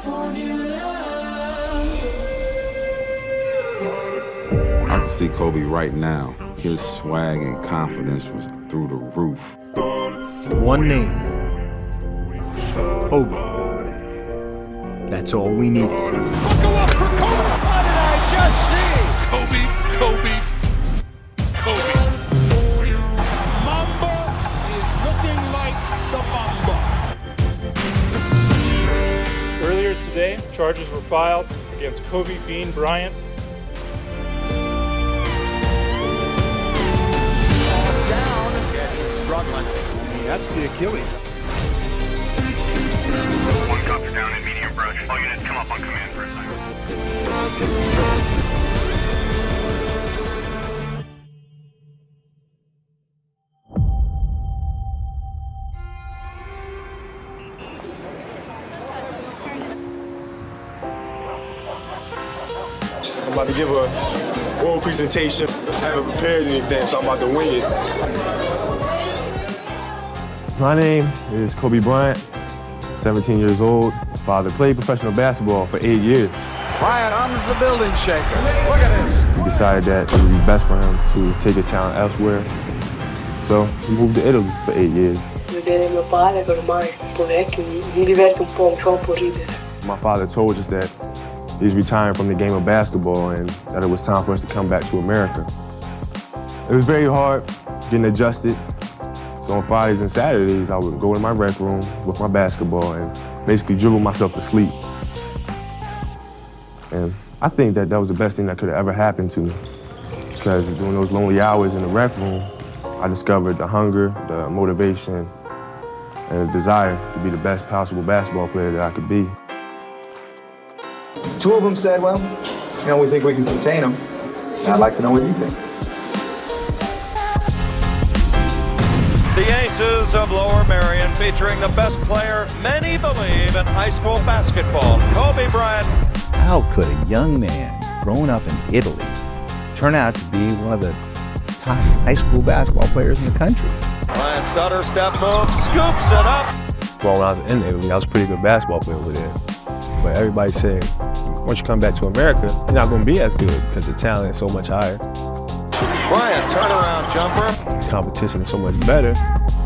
I can see Kobe right now. His swag and confidence was through the roof. One name. Kobe. That's all we needed. Buckle up for Kobe! What did I just see? Kobe. Mamba is looking like the Mamba. Earlier today, charges were filed against Kobe Bryant. Down, and he's struggling. That's the Achilles. One copter down in medium brush. All units come up on command for a second. I'm about to give a oral presentation. I haven't prepared anything, so I'm about to wing it. My name is Kobe Bryant, 17 years old. Father played professional basketball for 8 years. Bryant arms the building shaker. Look at him. He decided that it would be best for him to take his talent elsewhere. So he moved to Italy for 8 years. Vedere mio padre che ormai è un po' vecchio mi diverte un po', mi fa un po' ridere. My father told us that he's retiring from the game of basketball and that it was time for us to come back to America. It was very hard getting adjusted. So on Fridays and Saturdays, I would go in my rec room with my basketball and basically dribble myself to sleep. And I think that was the best thing that could have ever happened to me, because during those lonely hours in the rec room, I discovered the hunger, the motivation, and the desire to be the best possible basketball player that I could be. Two of them said, well, we think we can contain them. And I'd like to know what you think. The Aces of Lower Merion, featuring the best player many believe in high school basketball, Kobe Bryant. How could a young man growing up in Italy turn out to be one of the top high school basketball players in the country? Bryant stutter step move, scoops it up. Well, when I was in Italy, I was a pretty good basketball player over there. But everybody said, once you come back to America, you're not going to be as good because the talent is so much higher. Bryant, turnaround jumper. The competition is so much better.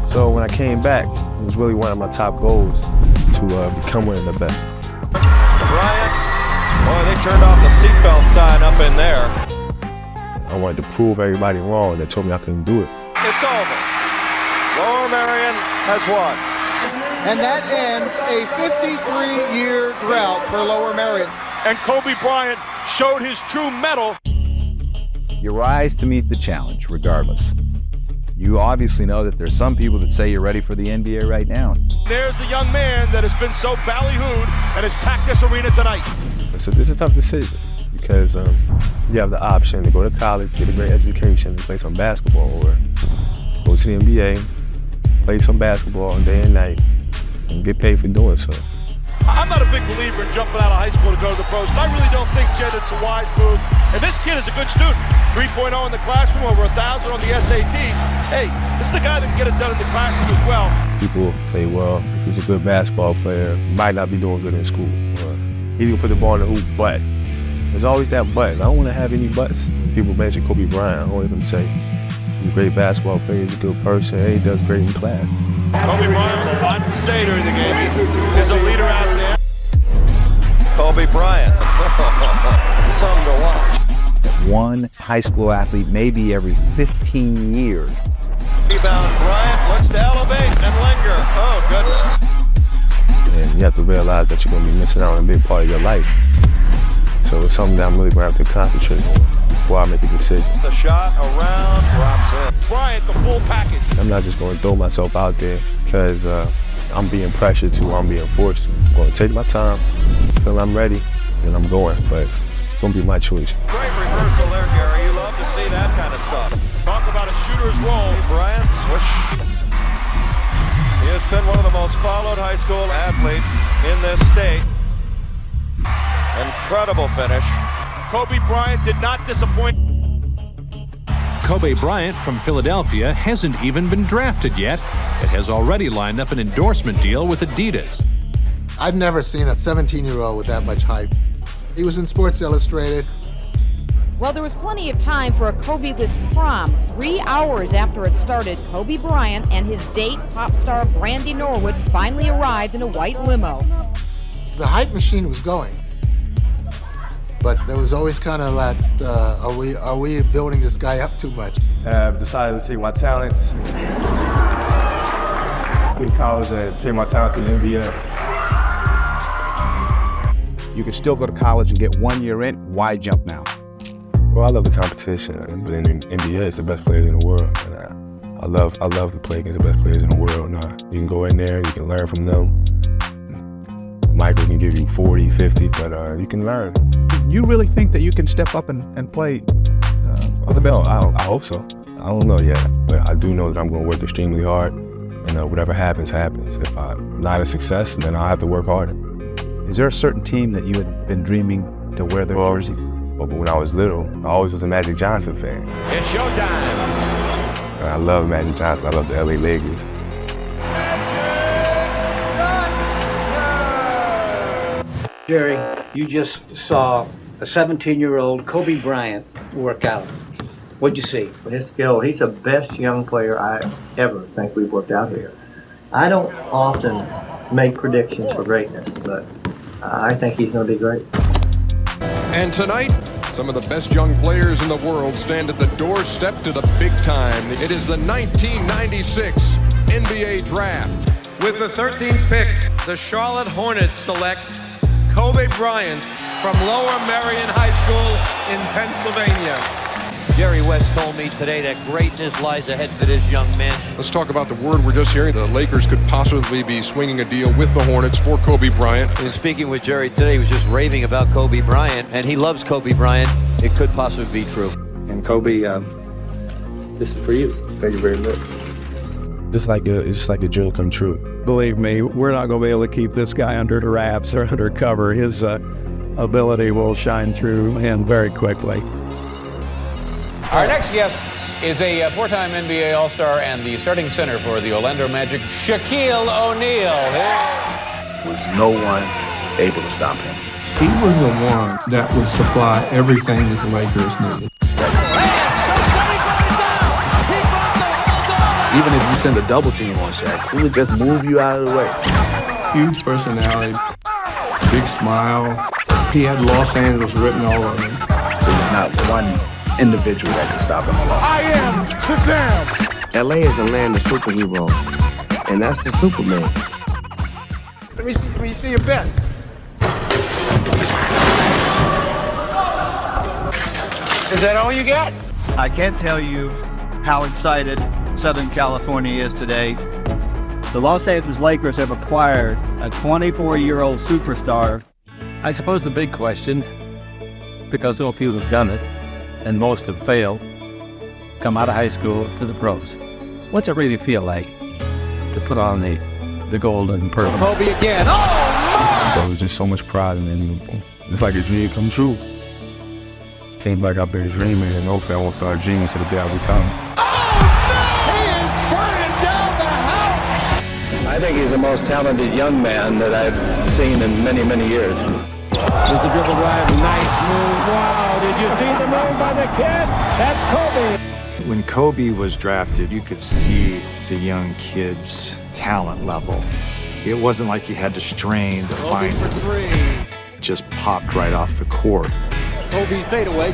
So when I came back, it was really one of my top goals to become one of the best. Bryant, boy, they turned off the seatbelt sign up in there. I wanted to prove everybody wrong that told me I couldn't do it. It's over. Lower Merion has won. And that ends a 53-year drought for Lower Merion. And Kobe Bryant showed his true mettle. You rise to meet the challenge, regardless. You obviously know that there's some people that say you're ready for the NBA right now. There's a young man that has been so ballyhooed and has packed this arena tonight. So this is a tough decision because you have the option to go to college, get a great education, and play some basketball, or go to the NBA, play some basketball day and night, and get paid for doing so. I'm not a big believer in jumping out of high school to go to the pros. I really don't think, Jed, it's a wise move. And this kid is a good student. 3.0 in the classroom, over 1,000 on the SATs. Hey, this is the guy that can get it done in the classroom as well. People say, well, if he's a good basketball player, he might not be doing good in school. Or he can put the ball in the hoop, but there's always that but. I don't want to have any buts. People mention Kobe Bryant. I always want to say he's a great basketball player, he's a good person, and he does great in class. Kobe Bryant will lot to say during the game. There's a leader out there. Kobe Bryant. Something to watch. One high school athlete maybe every 15 years. Rebound, Bryant looks to elevate and linger. Oh, goodness. And you have to realize that you're going to be missing out on a big part of your life. So it's something that I'm really going to have to concentrate on before I make a decision. The shot around, drops in. Bryant, the full package. I'm not just going to throw myself out there because I'm being pressured to, or I'm being forced to. I'm going to take my time until I'm ready, and I'm going, but it's going to be my choice. Great reversal there, Gary. You love to see that kind of stuff. Talk about a shooter's role. Bryant, swish. He has been one of the most followed high school athletes in this state. Incredible finish. Kobe Bryant did not disappoint. Kobe Bryant from Philadelphia hasn't even been drafted yet, but has already lined up an endorsement deal with Adidas. I've never seen a 17-year-old with that much hype. He was in Sports Illustrated. Well, there was plenty of time for a Kobe-less prom. 3 hours after it started, Kobe Bryant and his date, pop star Brandy Norwood, finally arrived in a white limo. The hype machine was going, but there was always kind of that, are we building this guy up too much? I've decided to take my talents in college and take my talents in the NBA. You can still go to college and get 1 year in. Why jump now? Well, I love the competition, but in the NBA, it's the best players in the world. And I love to play against the best players in the world. Now, you can go in there, you can learn from them. Michael can give you 40, 50, but you can learn. You really think that you can step up and play on the best? I hope so. I don't know yet, but I do know that I'm going to work extremely hard, and whatever happens, happens. If I'm not a success, then I'll have to work harder. Is there a certain team that you had been dreaming to wear their jersey? But when I was little, I always was a Magic Johnson fan. It's showtime. And I love Magic Johnson. I love the LA Lakers. Jerry, you just saw a 17-year-old Kobe Bryant work out. What'd you see? His skill. He's the best young player I ever think we've worked out here. I don't often make predictions for greatness, but I think he's going to be great. And tonight, some of the best young players in the world stand at the doorstep to the big time. It is the 1996 NBA Draft. With the 13th pick, the Charlotte Hornets select Kobe Bryant from Lower Merion High School in Pennsylvania. Jerry West told me today that greatness lies ahead for this young man. Let's talk about the word we're just hearing. The Lakers could possibly be swinging a deal with the Hornets for Kobe Bryant. And speaking with Jerry today, he was just raving about Kobe Bryant, and he loves Kobe Bryant. It could possibly be true. And Kobe, this is for you. Thank you very much. It's just like a dream come true. Believe me, we're not going to be able to keep this guy under the wraps or under cover. His ability will shine through him very quickly. Our next guest is a four-time NBA All-Star and the starting center for the Orlando Magic, Shaquille O'Neal. Was no one able to stop him. He was the one that would supply everything that the Lakers needed. Even if you send a double team on Shaq, he would just move you out of the way. Huge personality, big smile. He had Los Angeles written all over him. There was not one individual that could stop him alone. I am Shazam! LA is the land of superheroes, and that's the Superman. Let me see your best. Is that all you got? I can't tell you how excited Southern California is today. The Los Angeles Lakers have acquired a 24-year-old superstar. I suppose the big question, because so few have done it, and most have failed, come out of high school to the pros. What's it really feel like to put on the gold and purple? Kobe again. Oh, There was just so much pride in it. It's like a dream come true. Seems like I've been dreaming, and hopefully I won't start dreaming to the day I'll be found. He is burning down the house! I think he's the most talented young man that I've seen in many, many years. There's a dribble drive, nice move. Wow, did you see the move by the kid? That's Kobe. When Kobe was drafted, you could see the young kid's talent level. It wasn't like you had to strain to find for three. it. It just popped right off the court. Kobe fadeaway.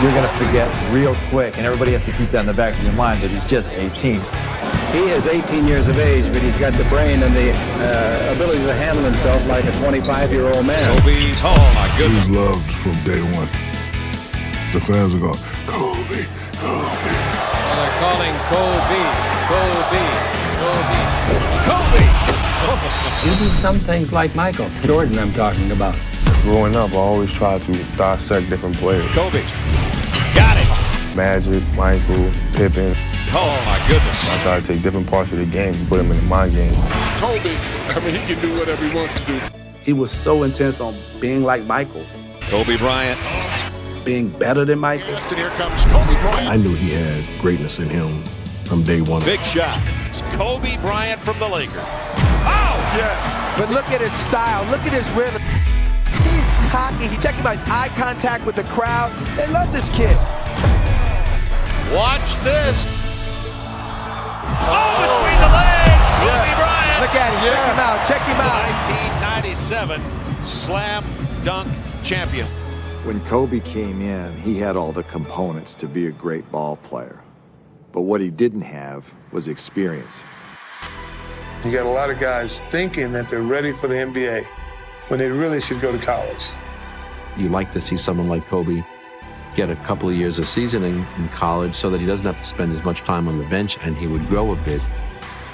You're going to forget real quick, and everybody has to keep that in the back of your mind that he's just 18. He is 18 years of age, but he's got the brain and the ability to handle himself like a 25-year-old man. Kobe's, oh my goodness. He was loved from day one. The fans would go, Kobe, Kobe. And they're calling Kobe, Kobe, Kobe, Kobe. You do some things like Michael Jordan I'm talking about. Growing up, I always tried to dissect different players. Kobe, got it. Magic, Michael, Pippen. Oh my goodness. I tried to take different parts of the game and put them in my game. Kobe, I mean, he can do whatever he wants to do. He was so intense on being like Michael. Kobe Bryant. Being better than Michael. And here comes Kobe Bryant. I knew he had greatness in him from day one. Big shot. It's Kobe Bryant from the Lakers. Oh, Yes. But look at his style. Look at his rhythm. He's cocky. He checking by his eye contact with the crowd. They love this kid. Watch this. Oh, between the legs. Kobe Bryant. Look at him. Check him out. 1997 slam dunk champion. When Kobe came in, he had all the components to be a great ball player. But what he didn't have was experience. You got a lot of guys thinking that they're ready for the NBA when they really should go to college. You like to see someone like Kobe get a couple of years of seasoning in college so that he doesn't have to spend as much time on the bench and he would grow a bit.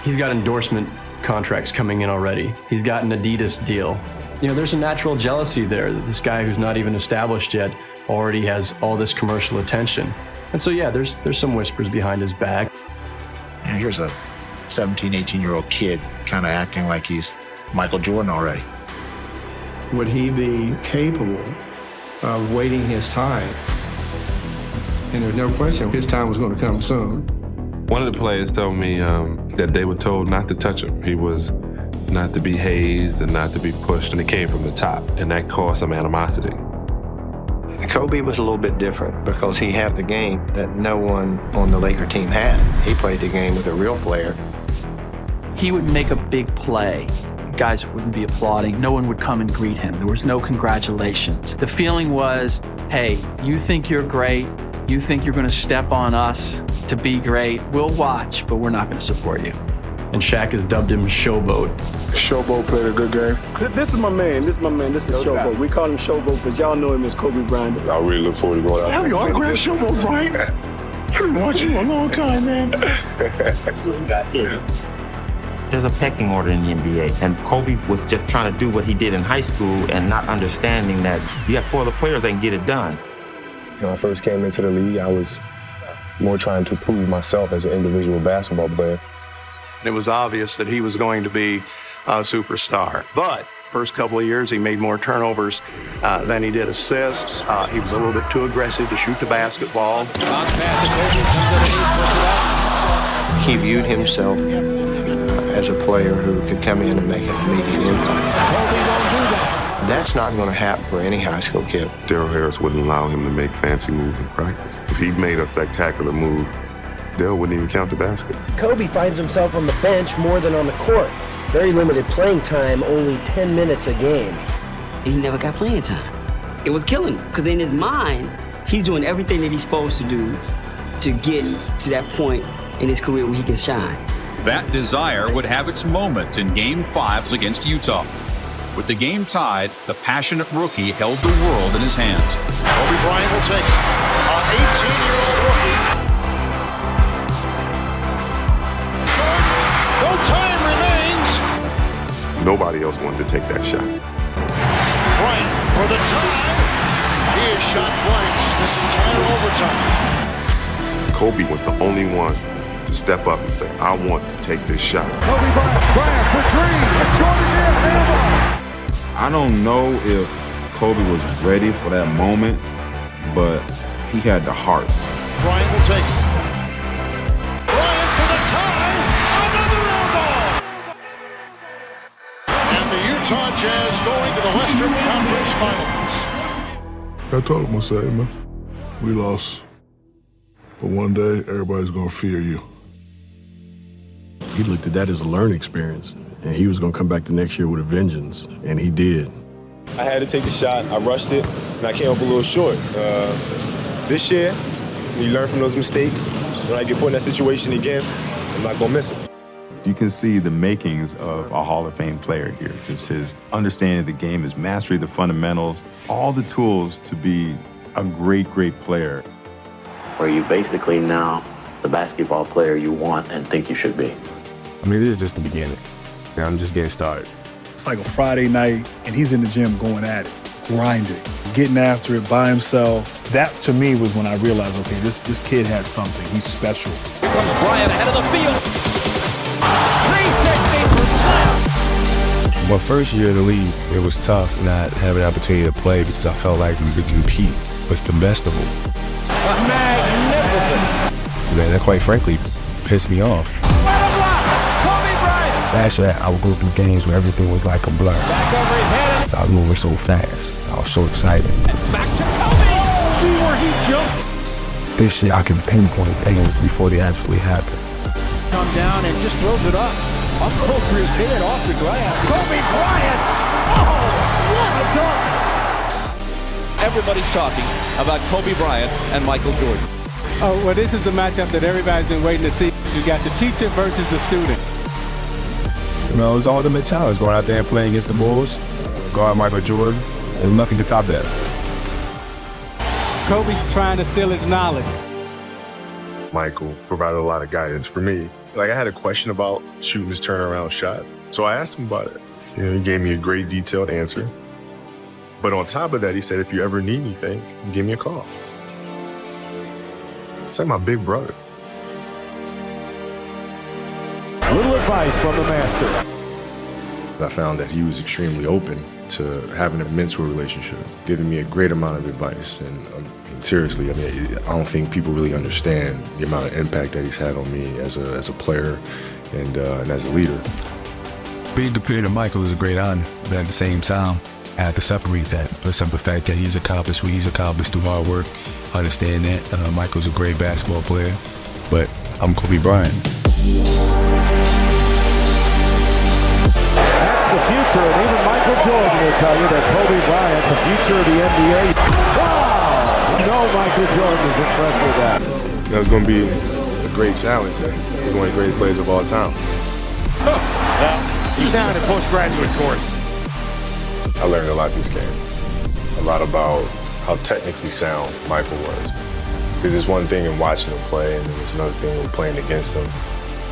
He's got endorsement contracts coming in already. He's got an Adidas deal. You know, there's a natural jealousy there that this guy who's not even established yet already has all this commercial attention. And so, yeah, there's some whispers behind his back. And here's a 17, 18-year-old kid kind of acting like he's Michael Jordan already. Would he be capable of waiting his time? And there's no question his time was going to come soon. One of the players told me that they were told not to touch him. He was not to be hazed and not to be pushed, and it came from the top, and that caused some animosity. Kobe was a little bit different because he had the game that no one on the Laker team had. He played the game with a real player. He would make a big play. Guys wouldn't be applauding. No one would come and greet him. There was no congratulations. The feeling was, hey, you think you're great. You think you're going to step on us to be great. We'll watch, but we're not going to support you. And Shaq has dubbed him Showboat. Showboat played a good game. This is my man. This is Showboat. We call him Showboat, but y'all know him as Kobe Bryant. I really look forward to going out. Have you autographed Showboat Bryant? I've been watching you a long time, man. There's a pecking order in the NBA, and Kobe was just trying to do what he did in high school and not understanding that you have 4 other players that can get it done. When I first came into the league, I was more trying to prove myself as an individual basketball player. It was obvious that he was going to be a superstar. But first couple of years, he made more turnovers than he did assists. He was a little bit too aggressive to shoot the basketball. He viewed himself as a player who could come in and make an immediate impact. That's not going to happen for any high school kid. Daryl Harris wouldn't allow him to make fancy moves in practice. If he made a spectacular move, Dale wouldn't even count the basket. Kobe finds himself on the bench more than on the court. Very limited playing time, only 10 minutes a game. He never got playing time. It was killing him, because in his mind, he's doing everything that he's supposed to do to get to that point in his career where he can shine. That desire would have its moment in Game 5 against Utah. With the game tied, the passionate rookie held the world in his hands. Kobe Bryant will take an 18-year-old rookie. No time remains. Nobody else wanted to take that shot. Bryant for the tie. He has shot blanks this entire overtime. Kobe was the only one to step up and say, I want to take this shot. Kobe Bryant for three. Extraordinary. I don't know if Kobe was ready for that moment, but he had the heart. Bryant will take it. Bryant for the tie. Another air ball. And the Utah Jazz going to the Western Conference Finals. I told him, I said, hey, man, we lost. But one day, everybody's going to fear you. He looked at that as a learning experience, and he was going to come back the next year with a vengeance, and he did. I had to take the shot, I rushed it, and I came up a little short. This year, you learn from those mistakes. When I get put in that situation again, I'm not going to miss it. You can see the makings of a Hall of Fame player here. Just his understanding of the game, his mastery of the fundamentals, all the tools to be a great, great player. Where you basically now the basketball player you want and think you should be. I mean, this is just the beginning. I'm just getting started. It's like a Friday night, and he's in the gym going at it, grinding, getting after it by himself. That, to me, was when I realized, okay, this kid has something. He's special. Here comes Bryant ahead of the field. 360 for slam. My first year in the league, it was tough not having the opportunity to play because I felt like we could compete with the best of them. Magnificent. Man, that quite frankly pissed me off. What a block! Kobe Bryant After that, I would go through games where everything was like a blur. Back over his head. I was moving so fast. I was so excited. Back to Kobe. See where he jumped. This year, I can pinpoint things before they actually happen. Come down and just throws it up over his head off the glass. Kobe Bryant. Oh, what a dunk. Everybody's talking about Kobe Bryant and Michael Jordan. Oh, well, this is the matchup that everybody's been waiting to see. You got the teacher versus the student. You know, it was the ultimate challenge going out there and playing against the Bulls, guard Michael Jordan. There's nothing to top that. Kobe's trying to steal his knowledge. Michael provided a lot of guidance for me. Like, I had a question about shooting his turnaround shot, so I asked him about it. You know, he gave me a great detailed answer. But on top of that, he said, if you ever need anything, give me a call. It's like my big brother. Little advice from the master. I found that he was extremely open to having a mentor relationship, giving me a great amount of advice. And seriously, I mean, I don't think people really understand the amount of impact that he's had on me as a player and as a leader. Being compared to Michael is a great honor, but at the same time, I have to separate that. For the simple fact that he's accomplished what he's accomplished through hard work. I understand that. Michael's a great basketball player, but I'm Kobe Bryant. That's the future, and even Michael Jordan will tell you that Kobe Bryant, the future of the NBA. Wow! No, Michael Jordan is impressed with that. That was going to be a great challenge. He's one of the greatest players of all time. Well, he's now in a postgraduate course. I learned a lot this game. A lot about how technically sound Michael was. Because it's one thing in watching him play, and then it's another thing in playing against him.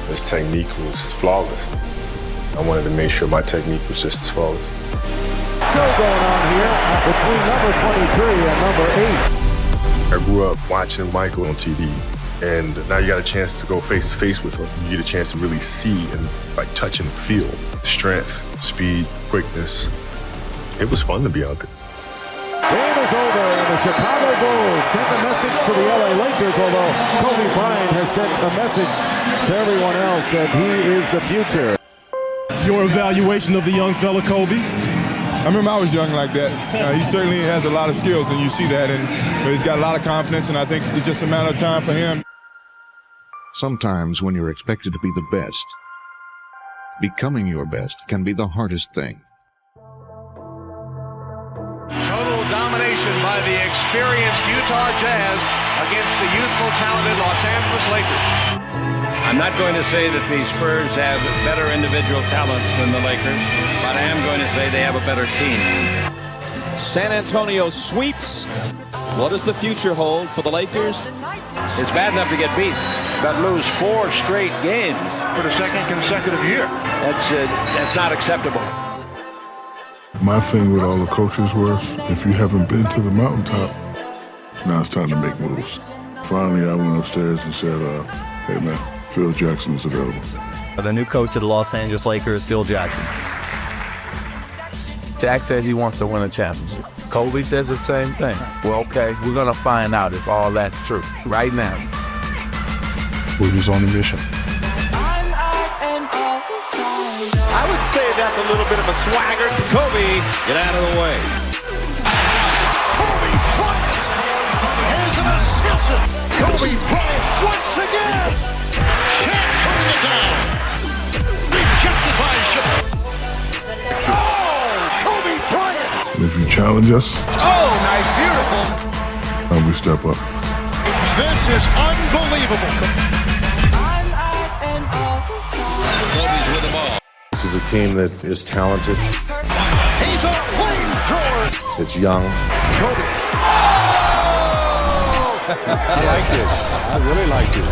His technique was flawless. I wanted to make sure my technique was just as flawless. Still going on here between number 23 and number 8. I grew up watching Michael on TV, and now you got a chance to go face to face with him. You get a chance to really see and like touch and feel strength, speed, quickness. It was fun to be out there. Game is over, and the Chicago Bulls send a message to the LA Lakers, although Kobe Bryant has sent a message to everyone else that he is the future. Your evaluation of the young fella, Kobe? I remember I was young like that. He certainly has a lot of skills, and you see that. But he's got a lot of confidence, and I think it's just a matter of time for him. Sometimes when you're expected to be the best, becoming your best can be the hardest thing. Total domination by the experienced Utah Jazz against the youthful, talented Los Angeles Lakers. I'm not going to say that the Spurs have better individual talent than the Lakers, but I am going to say they have a better team. San Antonio sweeps. What does the future hold for the Lakers? It's bad enough to get beat, but lose 4 straight games for the second consecutive year. That's not acceptable. My thing with all the coaches was, if you haven't been to the mountaintop, now it's time to make moves. Finally, I went upstairs and said, hey man, Phil Jackson is available. The new coach of the Los Angeles Lakers, Phil Jackson. Jack said he wants to win a championship. Kobe says the same thing. Well, okay, we're going to find out if all that's true right now. We're just on a mission. I would say that's a little bit of a swagger. Kobe, get out of the way. Kobe Bryant. Here's an assist. Kobe Bryant once again. Shaq putting it down. Rejected by Shaq. Oh, Kobe Bryant. And if you challenge us, oh, nice, beautiful. and we step up. This is unbelievable. Kobe's with the ball. This is a team that is talented. He's a flamethrower. It's young. Kobe. I liked it. I really liked it.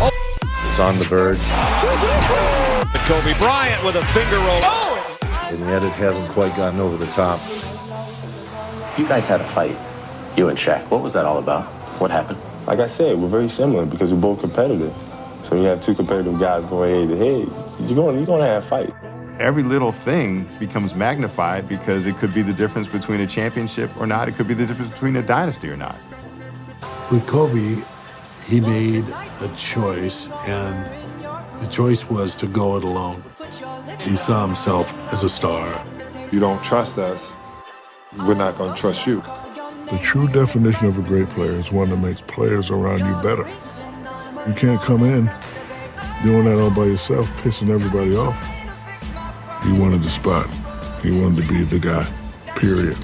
It's on the verge. Kobe Bryant with a finger roll. And yet it hasn't quite gotten over the top. You guys had a fight, you and Shaq. What was that all about? What happened? Like I said, we're very similar because we're both competitive. So you have two competitive guys going head to head. You're going to have a fight. Every little thing becomes magnified because it could be the difference between a championship or not. It could be the difference between a dynasty or not. With Kobe, he made a choice, and the choice was to go it alone. He saw himself as a star. You don't trust us, we're not going to trust you. The true definition of a great player is one that makes players around you better. You can't come in doing that all by yourself, pissing everybody off. He wanted the spot. He wanted to be the guy, period.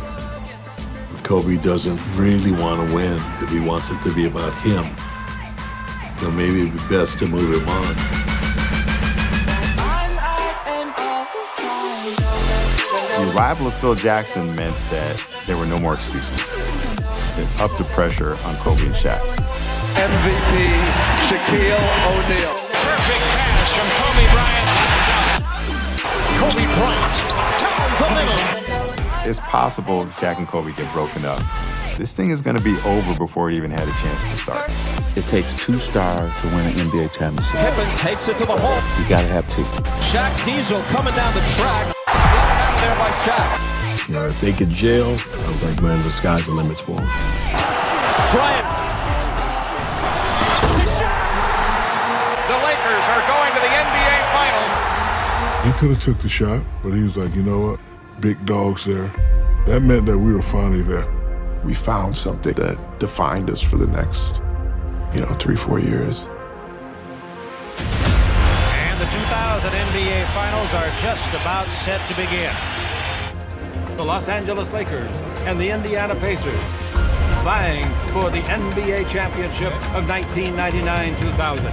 Kobe doesn't really want to win. If he wants it to be about him, then maybe it'd be best to move him on. The arrival of Phil Jackson meant that there were no more excuses. It upped the pressure on Kobe and Shaq. MVP Shaquille O'Neal. Perfect pass from Kobe Bryant. Kobe Bryant down the middle. It's possible Shaq and Kobe get broken up. This thing is going to be over before it even had a chance to start. It takes 2 stars to win an NBA championship. Pippen takes it to the hole. You got to have 2. Shaq Diesel coming down the track. Slotted out there by Shaq. You know, if they could jail, I was like, man, the sky's the limits for them. Bryant. The Lakers are going to the NBA Finals. He could have took the shot, but he was like, you know what? Big dogs there. That meant that we were finally there. We found something that defined us for the next, 3-4 years. And the 2000 NBA Finals are just about set to begin. The Los Angeles Lakers and the Indiana Pacers vying for the NBA championship of 1999-2000.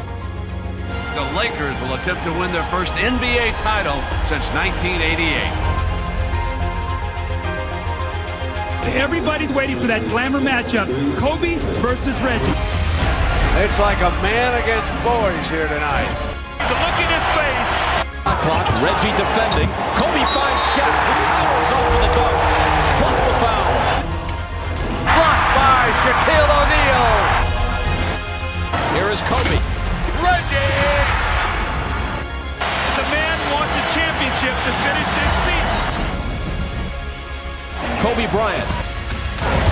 The Lakers will attempt to win their first NBA title since 1988. Everybody's waiting for that glamour matchup, Kobe versus Reggie. It's like a man against boys here tonight. The look in his face. Clock, Reggie defending. Kobe finds Shaq. He powers over the dunk. Plus the foul. Blocked by Shaquille O'Neal. Here is Kobe. Reggie! The man wants a championship to finish this season. Kobe Bryant.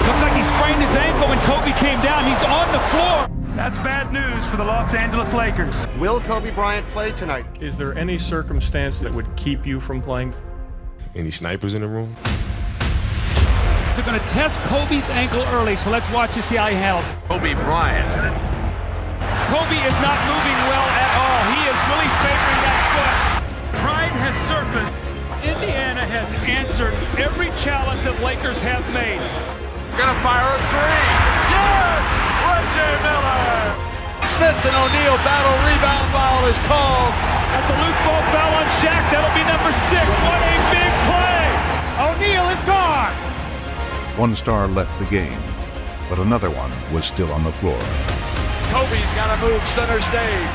Looks like he sprained his ankle when Kobe came down. He's on the floor. That's bad news for the Los Angeles Lakers. Will Kobe Bryant play tonight? Is there any circumstance that would keep you from playing? Any snipers in the room? They're going to test Kobe's ankle early, so let's watch to see how he handles it. Kobe Bryant. Kobe is not moving well at all. He is really favoring that foot. Pride has surfaced. Indiana has answered every challenge that Lakers have made. Gonna fire a 3. Yes! Reggie Miller! Smith and O'Neal battle, rebound foul is called. That's a loose ball foul on Shaq. That'll be number 6. What a big play! O'Neal is gone! 1 star left the game, but another one was still on the floor. Kobe's got to move center stage.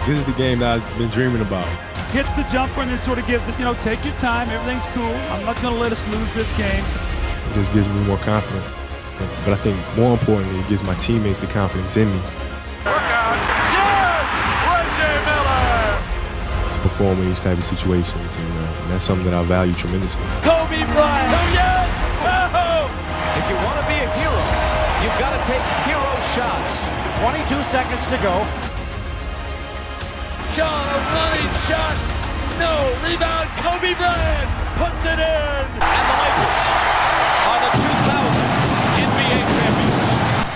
This is the game that I've been dreaming about. Hits the jumper and then sort of gives it, take your time. Everything's cool. I'm not going to let us lose this game. It just gives me more confidence. But I think more importantly, it gives my teammates the confidence in me. Work out. Yes! Reggie Miller! To perform in these type of situations, and that's something that I value tremendously. Kobe Bryant! Oh, yes! Oh! If you want to be a hero, you've got to take hero shots. 22 seconds to go. John, a running shot. No, rebound. Kobe Bryant puts it in. And the Lakers are the 2000 NBA champions.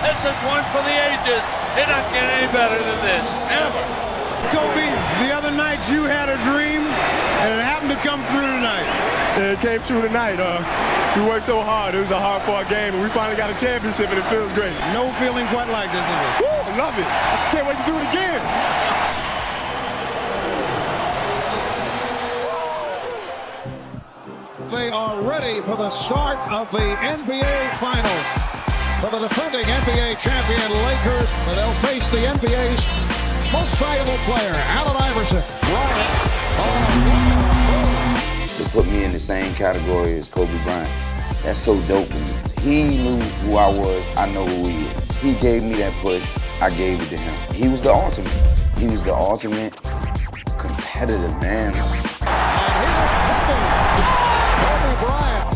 This is one for the ages. It doesn't get any better than this, ever. Kobe, the other night you had a dream, and it happened to come through tonight. Yeah, it came true tonight. We worked so hard. It was a hard-fought game, and we finally got a championship, and it feels great. No feeling quite like this, is it? Woo, I love it. I can't wait to do it again. They are ready for the start of the NBA Finals. For the defending NBA champion Lakers, they'll face the NBA's most valuable player, Allen Iverson. They put me in the same category as Kobe Bryant. That's so dope to me. He knew who I was, I know who he is. He gave me that push, I gave it to him. He was the ultimate. He was the ultimate competitive man.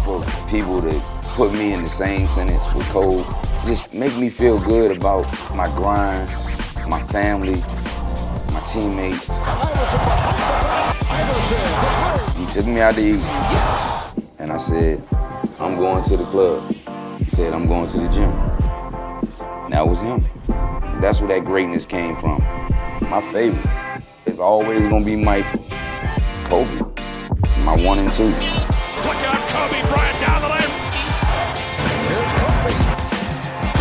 For people to put me in the same sentence with Kobe, just make me feel good about my grind, my family, my teammates. He took me out to eat. And I said, I'm going to the club. He said, I'm going to the gym. And that was him. That's where that greatness came from. My favorite. It's always gonna be Michael. Kobe. My 1 and 2. Look out, Kobe Bryant down the lane. Here's Kobe.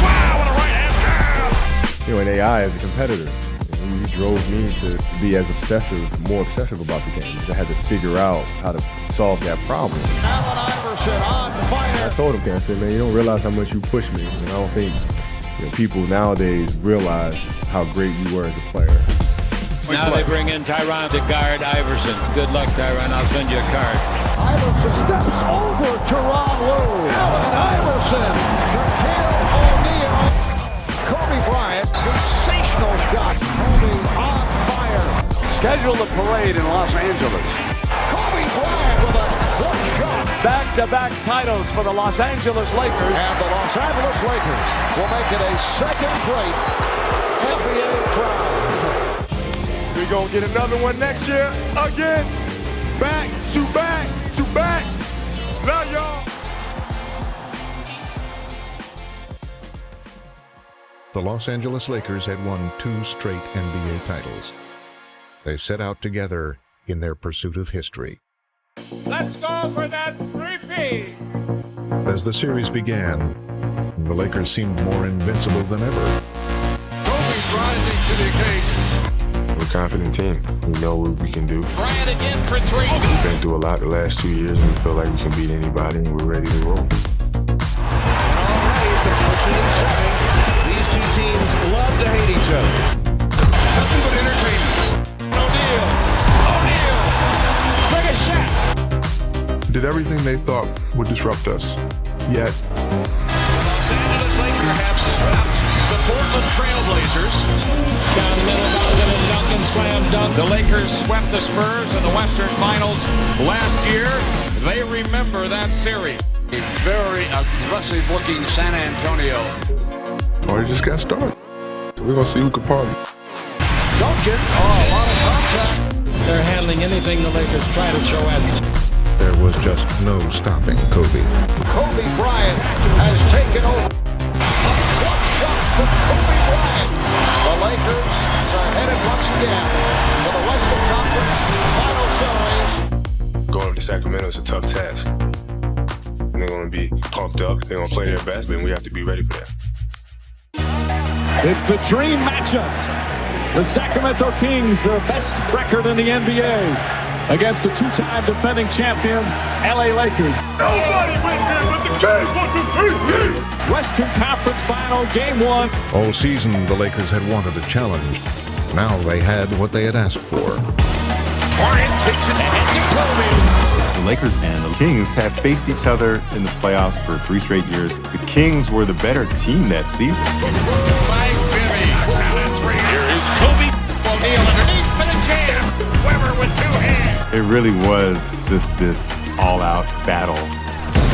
Wow, what a right hand jab. You know, in AI as a competitor, you drove me to be as more obsessive about the game, because I had to figure out how to solve that problem. Allen Iverson on fire. I told him, I said, man, you don't realize how much you push me, and I don't think people nowadays realize how great you were as a player. Now they bring in Tyronn to guard Iverson. Good luck, Tyronn. I'll send you a card. Iverson steps over Tyronn Lue. Allen Iverson. Shaquille O'Neal. Kobe Bryant. Sensational shot. Kobe on fire. Schedule the parade in Los Angeles. Kobe Bryant with a clutch shot. Back-to-back titles for the Los Angeles Lakers. And the Los Angeles Lakers will make it a second great NBA crown. We're going to get another one next year. Again. Back to back to back. Love y'all. The Los Angeles Lakers had won 2 straight NBA titles. They set out together in their pursuit of history. Let's go for that three-peat. As the series began, the Lakers seemed more invincible than ever. Kobe rising to the occasion. We're a confident team. We know what we can do. Bryant again for 3. We've been through a lot the last 2 years, and we feel like we can beat anybody, and we're ready to roll. Already some pushing and shoving. These two teams love to hate each other. Nothing but entertainment. O'Neal. Bring a shot. Did everything they thought would disrupt us. Yet, Los Angeles Lakers have swept the Portland Trailblazers. Down the middle, Donovan and Duncan slam dunk. The Lakers swept the Spurs in the Western Finals last year. They remember that series. a very aggressive-looking San Antonio. Or it just got started. So we're going to see who can party. Duncan, a lot of contact. They're handling anything the Lakers try to throw at them. There was just no stopping Kobe. Kobe Bryant has taken over. A clutch shot from Kobe Bryant. The Lakers are headed once again to the Western Conference Final Series. Going to Sacramento is a tough task. And they're going to be pumped up. They're going to play their best, and we have to be ready for that. It's the dream matchup. The Sacramento Kings, their best record in the NBA, against the two-time defending champion, LA Lakers. Nobody wins it with the Kings. Western Conference Final, Game 1. All season, the Lakers had wanted a challenge. Now they had what they had asked for. Bryant takes it ahead to Kobe. The Lakers and the Kings have faced each other in the playoffs for 3 straight years. The Kings were the better team that season. Here is Kobe. O'Neal underneath for the jam. Weber with 2 hands. It really was just this all-out battle.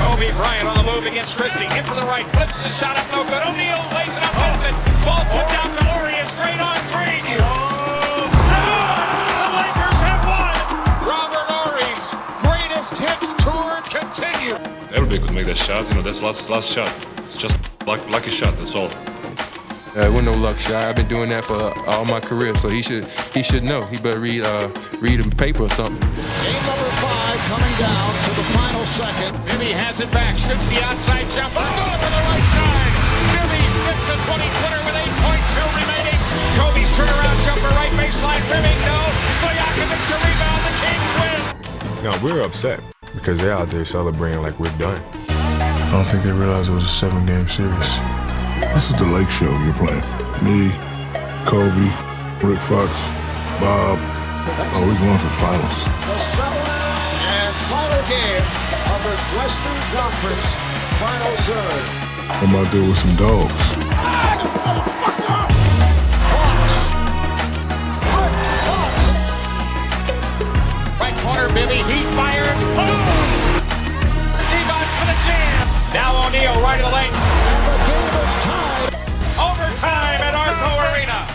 Kobe Bryant on the move against Christie. In for the right, flips his shot up, no good. O'Neal lays it up, missed it. Ball tipped down to Laurie, straight on 3. The Lakers have won. Robert Horry's greatest hits tour continues. Everybody could make that shot. You know, that's last shot. It's just lucky shot. That's all. It wasn't no luck shot. I've been doing that for all my career, so he should know. He better read a paper or something. Game number 5 coming down to the final second. Bibby has it back, shoots the outside jumper, good to the right side. Bibby sticks a 20-footer with 8.2 remaining. Kobe's turnaround jumper, right baseline, rimming, no. Stojakovic the rebound, the Kings win. No, we're upset because they're out there celebrating like we're done. I don't think they realized it was a 7-game series. This is the Lake Show you're playing. Me, Kobe, Rick Fox, Bob. Oh, we're going to the finals. The 7th and final game of this Western Conference Final Third. I'm out there with some dogs. Fox. Rick Fox. Right corner, Bibby, he fires. Boom! Rebounds for the jam. Now O'Neal, right of the lane. And the game is tied. Overtime at Arco Arena.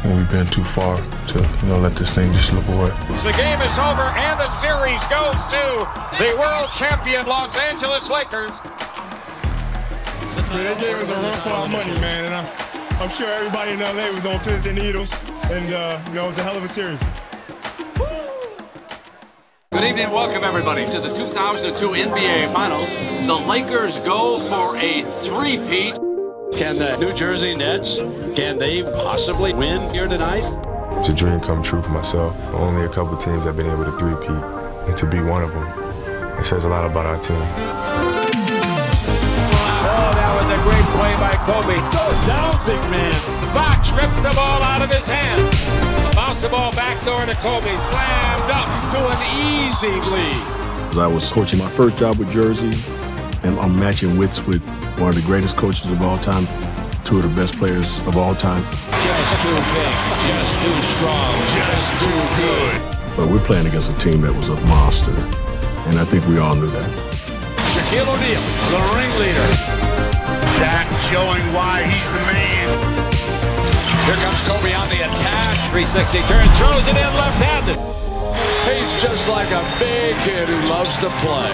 When we we've been too far to, let this thing just slip away. The game is over, and the series goes to the world champion Los Angeles Lakers. They gave us a run for our money, man, and I'm sure everybody in LA was on pins and needles, and it was a hell of a series. Good evening, welcome everybody to the 2002 NBA Finals. The Lakers go for a three-peat. Can the New Jersey Nets, can they possibly win here tonight? It's a dream come true for myself. Only a couple teams have been able to three-peat, and to be one of them, it says a lot about our team. Oh, that was a great play by Kobe. So down, big man. Fox rips the ball out of his hand. Bounce the ball back door to Kobe. Slammed up to an easy lead. I was coaching my first job with Jersey, and I'm matching wits with one of the greatest coaches of all time, two of the best players of all time. Just too big, just too strong, just too good. But we're playing against a team that was a monster, and I think we all knew that. Shaquille O'Neal, the ringleader. Shaq showing why he's the man. Here comes Kobe on the attack. 360 turn, throws it in left-handed. He's just like a big kid who loves to play.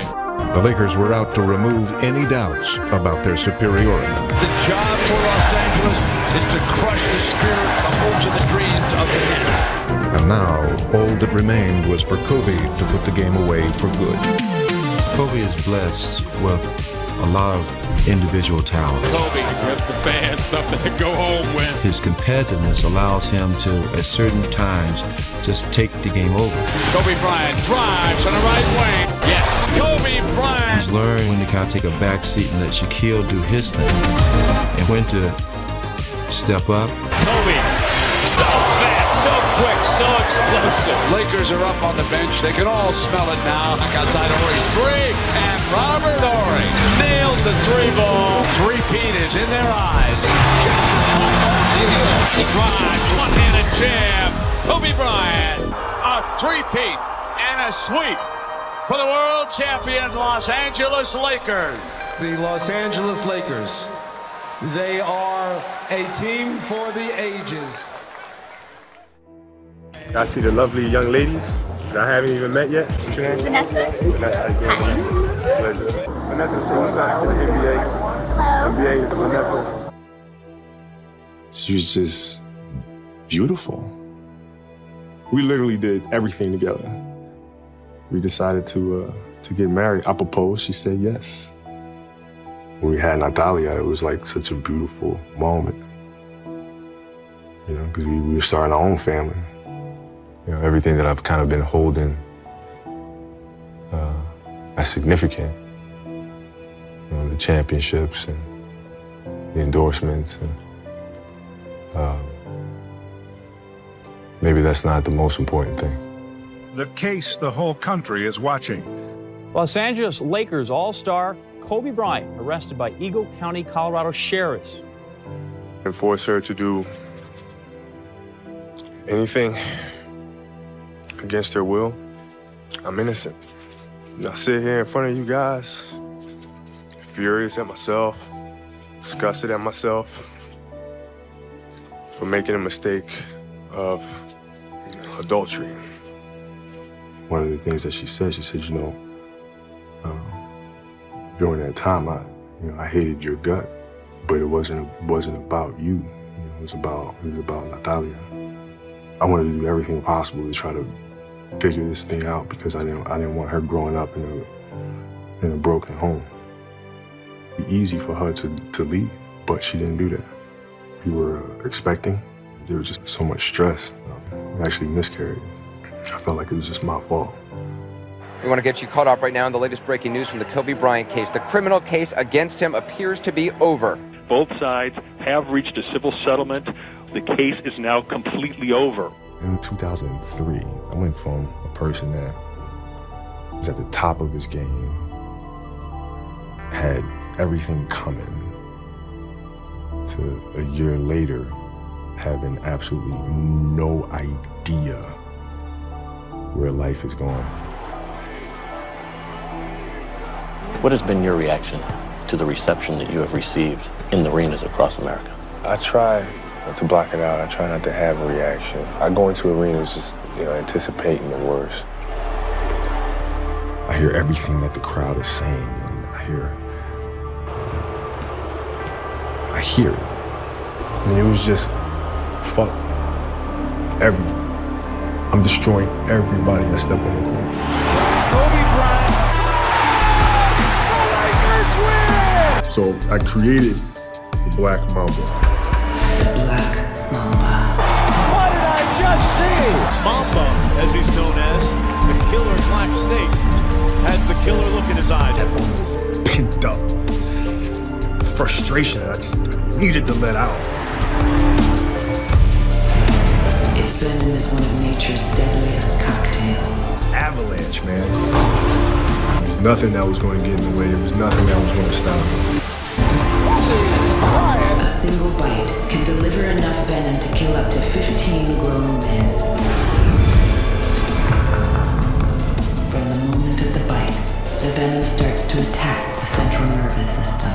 The Lakers were out to remove any doubts about their superiority. The job for Los Angeles is to crush the spirit, the hopes, and the dreams of the Nets. And now, all that remained was for Kobe to put the game away for good. Kobe is blessed with a lot of individual talent. Kobe gives the fans something to go home with. His competitiveness allows him to, at certain times, just take the game over. Kobe Bryant drives on the right wing. Yes, Kobe Bryant. He's learned when to kind of take a back seat and let Shaquille do his thing, and when to step up. Kobe, so fast, so quick, so explosive. Lakers are up on the bench. They can all smell it now. Back outside Horry's three, and Robert Horry nails the three ball. Three-peat is in their eyes. He drives, one-handed jam. Kobe Bryant, a three-peat and a sweep for the world champion Los Angeles Lakers. The Los Angeles Lakers, they are a team for the ages. I see the lovely young ladies that I haven't even met yet. What's your name? Vanessa. Vanessa. Vanessa, say what's up to the NBA. NBA is Vanessa. She was just beautiful. We literally did everything together. We decided to get married. I proposed, she said yes. When we had Natalia, it was like such a beautiful moment. Because we were starting our own family. Everything that I've kind of been holding as significant. The championships and the endorsements. And, maybe that's not the most important thing. The case the whole country is watching. Los Angeles Lakers all-star Kobe Bryant arrested by Eagle County, Colorado sheriffs. And force her to do anything against her will. I'm innocent. I sit here in front of you guys, furious at myself, disgusted at myself for making a mistake of adultery. One of the things that she said, during that time, I hated your gut, but it wasn't about you. It was about Natalia. I wanted to do everything possible to try to figure this thing out because I didn't want her growing up in a broken home. It'd be easy for her to leave, but she didn't do that. We were expecting. There was just so much stress. We actually miscarried. I felt like it was just my fault. We want to get you caught up right now on the latest breaking news from the Kobe Bryant case. The criminal case against him appears to be over. Both sides have reached a civil settlement. The case is now completely over. In 2003, I went from a person that was at the top of his game, had everything coming, to a year later having absolutely no idea where life is going. What has been your reaction to the reception that you have received in the arenas across America? I try to block it out. I try not to have a reaction. I go into arenas just, anticipating the worst. I hear everything that the crowd is saying, and I hear it. I mean, it was just, fuck everyone. I'm destroying everybody that step on the court. Kobe Bryant. The Lakers win! So I created the Black Mamba. The Black Mamba. What did I just see? Mamba, as he's known as, the killer black snake, has the killer look in his eyes. All this pent up frustration that I just needed to let out. Its venom is one of nature's deadliest cocktails. Avalanche, man. There's nothing that was going to get in the way. There was nothing that was going to stop me. A single bite can deliver enough venom to kill up to 15 grown men. From the moment of the bite, the venom starts to attack the central nervous system.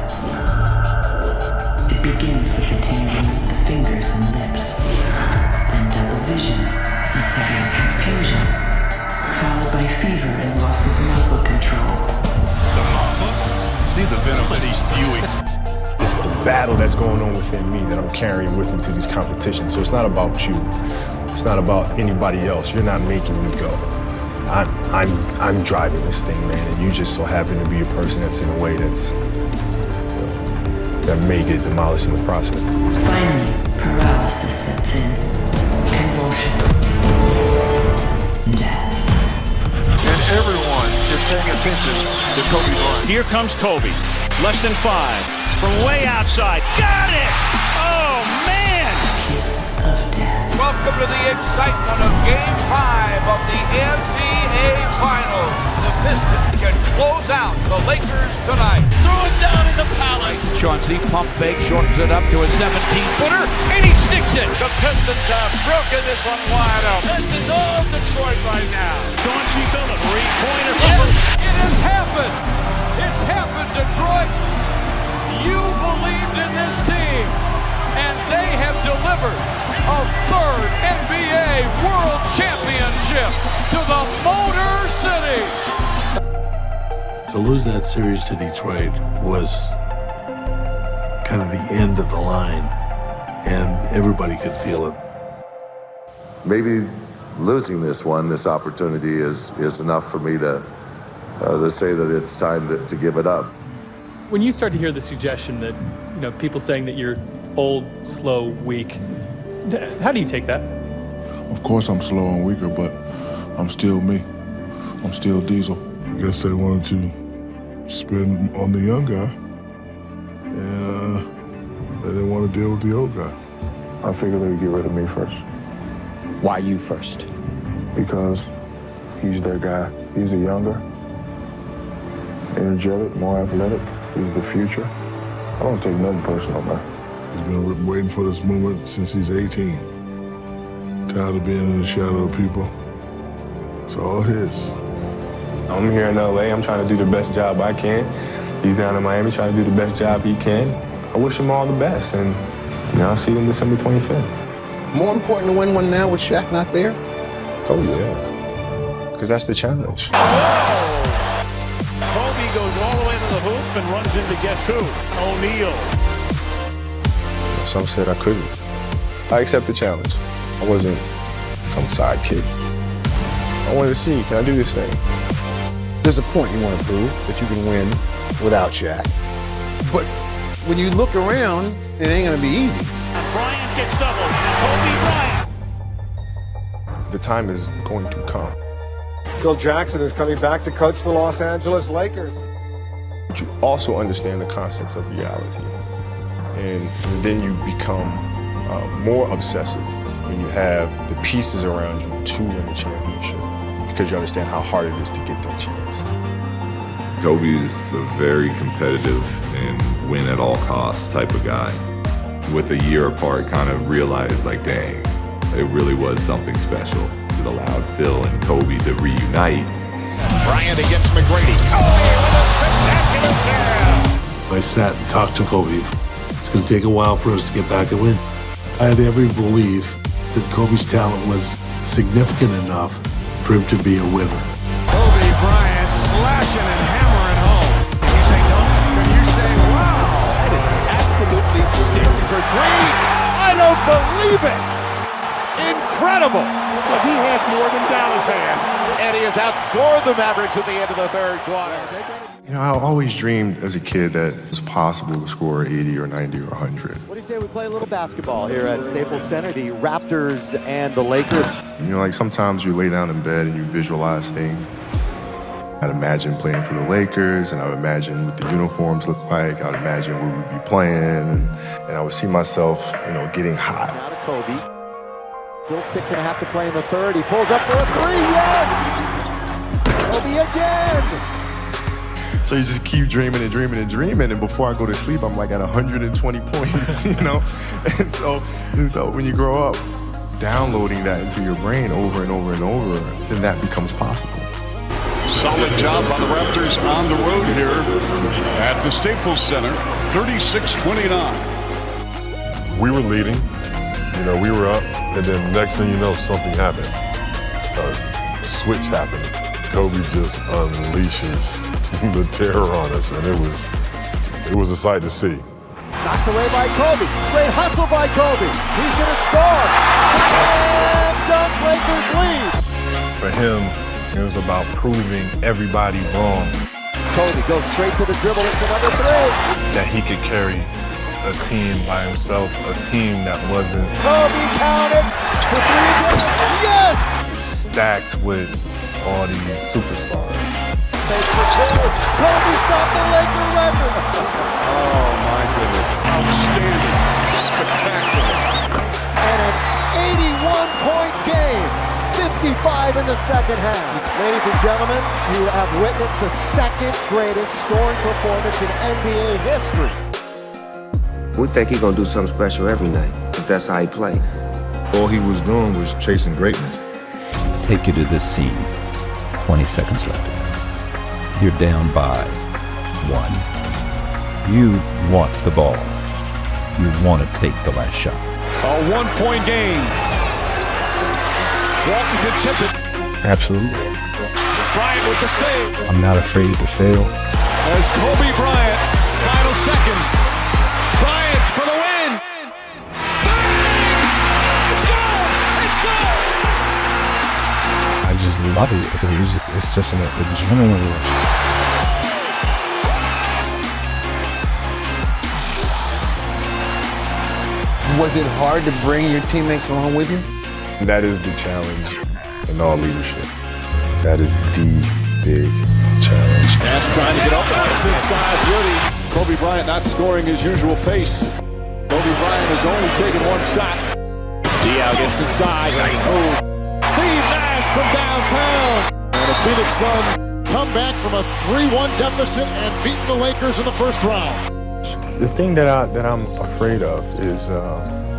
It begins with the tingling of the fingers and lips, then double vision and severe confusion, followed by fever and loss of muscle control. The Mamba, see the venom that he's spewing. It's the battle that's going on within me that I'm carrying with me to these competitions. So it's not about you. It's not about anybody else. You're not making me go. I'm driving this thing, man, and you just so happen to be a person that's in a way that's that may get demolished in the process. Finally, paralysis sets in. Convulsion. Death. And everyone is paying attention to Kobe Bryant. Here comes Kobe, less than 5. From way outside, got it! Oh, man! Kiss of death. Welcome to the excitement of Game 5 of the NBA Finals. The Pistons can close out the Lakers tonight. Throw it down in the Palace. Chauncey pump fake, shortens it up to a 17-footer, and he sticks it. The Pistons have broken this one wide open. This is all Detroit right now. Chauncey Billups, three-pointer. Yes, it has happened. It's happened, Detroit. You believed in this team, and they have delivered a third NBA World Championship to the Motor City. To lose that series to Detroit was kind of the end of the line, and everybody could feel it. Maybe losing this opportunity is enough for me to say that it's time to give it up. When you start to hear the suggestion that, people saying that you're old, slow, weak, how do you take that? Of course I'm slow and weaker, but I'm still me. I'm still Diesel. I guess they wanted to spend on the young guy, and they didn't want to deal with the old guy. I figured they would get rid of me first. Why you first? Because he's their guy. He's a younger, energetic, more athletic. He's the future. I don't take nothing personal, man. He's been waiting for this moment since he's 18. Tired of being in the shadow of people. It's all his. I'm here in LA. I'm trying to do the best job I can. He's down in Miami trying to do the best job he can. I wish him all the best, and I'll see him December 25th. More important to win one now with Shaq not there? Oh, yeah. Because that's the challenge. Kobe goes all the way to the hoop and runs into guess who? O'Neal. Some said I couldn't. I accept the challenge. I wasn't some sidekick. I wanted to see, can I do this thing? There's a point you want to prove that you can win without Shaq. But when you look around, it ain't going to be easy. Bryant gets doubled. Kobe Bryant. The time is going to come. Phil Jackson is coming back to coach the Los Angeles Lakers. But you also understand the concept of reality. And then you become more obsessive when you have the pieces around you to win the championship, because you understand how hard it is to get that chance. Kobe's a very competitive and win at all costs type of guy. With a year apart, kind of realized like, dang, it really was something special. It allowed Phil and Kobe to reunite. Bryant against McGrady. Kobe with a spectacular jam. I sat and talked to Kobe. It's going to take a while for us to get back and win. I had every belief that Kobe's talent was significant enough for him to be a winner. Kobe Bryant slashing and hammering home. You say no, and you say, wow, that is absolutely sick for three. I don't believe it. Incredible. But he has more than Dallas has. And he has outscored the Mavericks at the end of the third quarter. You know, I always dreamed as a kid that it was possible to score 80 or 90 or 100. What do you say we play a little basketball here at Staples Center, the Raptors and the Lakers? You know, like sometimes you lay down in bed and you visualize things. I'd imagine playing for the Lakers, and I would imagine what the uniforms look like. I would imagine where we'd be playing, and I would see myself, you know, getting hot. Now to Kobe. Still 6.5 to play in the third. He pulls up for a three. Yes! Kobe again! So you just keep dreaming and dreaming and dreaming, and before I go to sleep, I'm like at 120 points, you know? And so when you grow up, downloading that into your brain over and over and over, then that becomes possible. Solid job by the Raptors on the road here at the Staples Center, 36-29. We were leading, you know, we were up, and then next thing you know, something happened. A switch happened. Kobe just unleashes the terror on us, and it was a sight to see. Knocked away by Kobe. Great hustle by Kobe. He's going to score. And dunk, Lakers lead. For him, it was about proving everybody wrong. Kobe goes straight to the dribble. It's another three. That he could carry a team by himself, a team that wasn't Kobe counted for three. Yes! stacked with all these superstars. Kobe's got the Laker record. Oh my goodness. Outstanding. Spectacular. And an 81-point game. 55 in the second half. Ladies and gentlemen, you have witnessed the second greatest scoring performance in NBA history. We think he's gonna do something special every night, because that's how he played. All he was doing was chasing greatness. Take you to this scene. 20 seconds left. You're down by 1. You want the ball. You want to take the last shot. A 1-point game. Walton could tip it. Absolutely. Bryant with the save. I'm not afraid to fail. As Kobe Bryant, final seconds. Bryant for the win. Bang! It's gone! It's gone! I just love it. It's just an adrenaline rush. Was it hard to bring your teammates along with you? That is the challenge in all leadership. That is the big challenge. Nash trying to get up. It's inside Woody. Kobe Bryant not scoring his usual pace. Kobe Bryant has only taken one shot. Diaw gets inside. Nice move. Steve Nash from downtown. And the Phoenix Suns come back from a 3-1 deficit and beat the Lakers in the first round. The thing that I'm afraid of is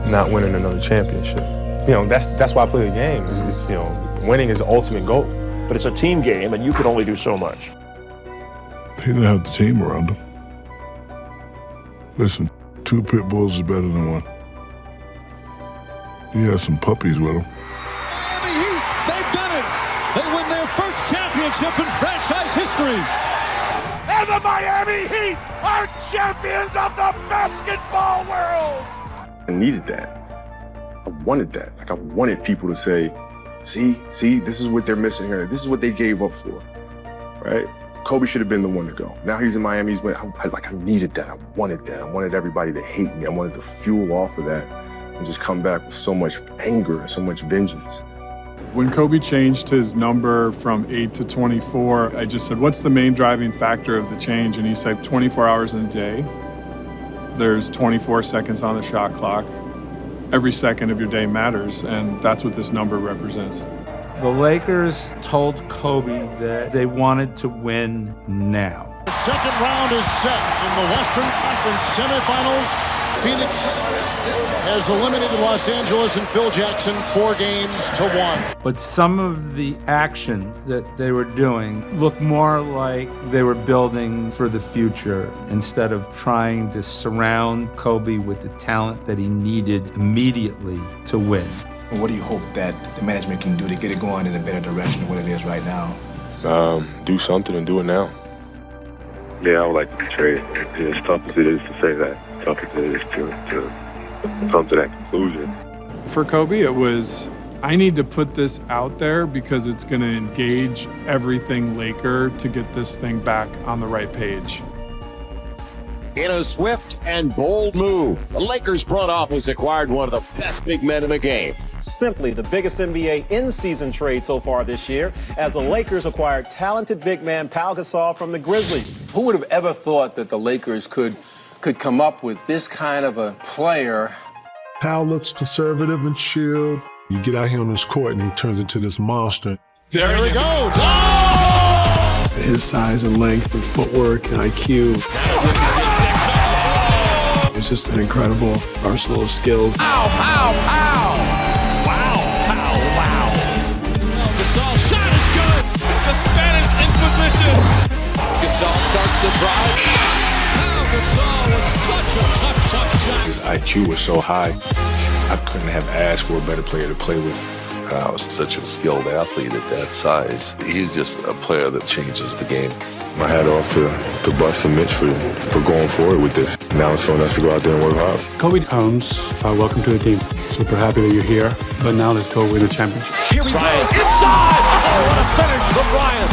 not winning another championship. You know, that's why I play the game. Is you know, winning is the ultimate goal. But it's a team game, and you can only do so much. He didn't have the team around him. Listen, 2 pit bulls is better than 1. He has some puppies with him. Miami Heat, they've done it. They win their first championship in franchise history. And the Miami Heat are champions of the basketball world. I needed that. I wanted that. Like, I wanted people to say, see, this is what they're missing here. This is what they gave up for, right? Kobe should have been the one to go. Now he's in Miami. I needed that. I wanted that. I wanted everybody to hate me. I wanted to fuel off of that and just come back with so much anger and so much vengeance. When Kobe changed his number from 8 to 24, I just said, what's the main driving factor of the change? And he said, 24 hours in a day. There's 24 seconds on the shot clock. Every second of your day matters, and that's what this number represents. The Lakers told Kobe that they wanted to win now. The second round is set in the Western Conference semifinals. Phoenix has eliminated Los Angeles and Phil Jackson 4-1. But some of the action that they were doing looked more like they were building for the future instead of trying to surround Kobe with the talent that he needed immediately to win. What do you hope that the management can do to get it going in a better direction than what it is right now? Do something and do it now. Yeah, I would like to trade. As tough as it is to say that, tough as it is to come to that conclusion. For Kobe, it was, I need to put this out there because it's going to engage everything Laker to get this thing back on the right page. In a swift and bold move, the Lakers front office acquired one of the best big men in the game. Simply the biggest NBA in-season trade so far this year, as the Lakers acquired talented big man Pau Gasol from the Grizzlies. Who would have ever thought that the Lakers could come up with this kind of a player? Pau looks conservative and chilled. You get out here on this court and he turns into this monster. There he goes. Oh! His size and length and footwork and IQ. It's just an incredible arsenal of skills. Pow, pow, pow! Wow, pow, wow! Gasol shot is good. The Spanish in position. Gasol starts the drive. Gasol with such a tough shot. His IQ was so high, I couldn't have asked for a better player to play with. Powell's such a skilled athlete at that size. He's just a player that changes the game. My hat off to Buss and Mitch for going forward with this. Now it's on us to go out there and work hard. Kobe Holmes, welcome to the team. Super happy that you're here, but now let's go win a championship. Here we go. Inside! Oh, what a finish from Bryant.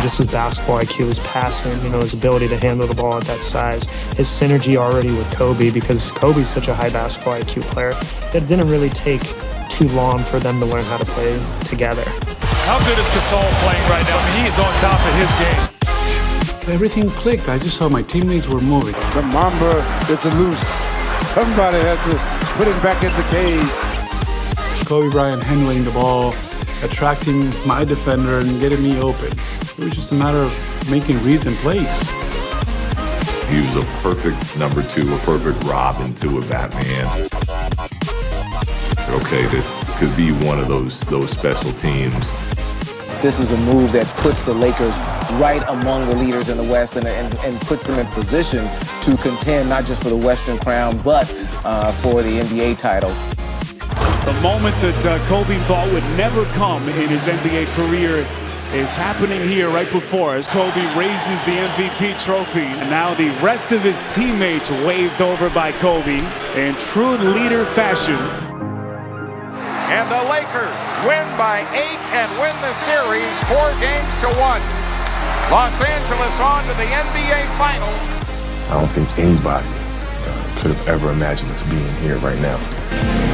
Just his basketball IQ, his passing, his ability to handle the ball at that size, his synergy already with Kobe, because Kobe's such a high basketball IQ player. It didn't really take too long for them to learn how to play together. How good is Gasol playing right now? I mean, he is on top of his game. Everything clicked. I just saw my teammates were moving. The Mamba is loose. Somebody has to put him back in the cage. Kobe Bryant handling the ball, attracting my defender and getting me open. It was just a matter of making reads and plays. He was a perfect number two, a perfect Robin to a Batman. Okay, this could be one of those special teams. This is a move that puts the Lakers right among the leaders in the West and puts them in position to contend not just for the Western crown, but for the NBA title. The moment that Kobe thought would never come in his NBA career is happening here right before us. Kobe raises the MVP trophy, and now the rest of his teammates waved over by Kobe in true leader fashion. And the Lakers win by 8 and win the series 4-1. Los Angeles on to the NBA Finals. I don't think anybody could have ever imagined us being here right now.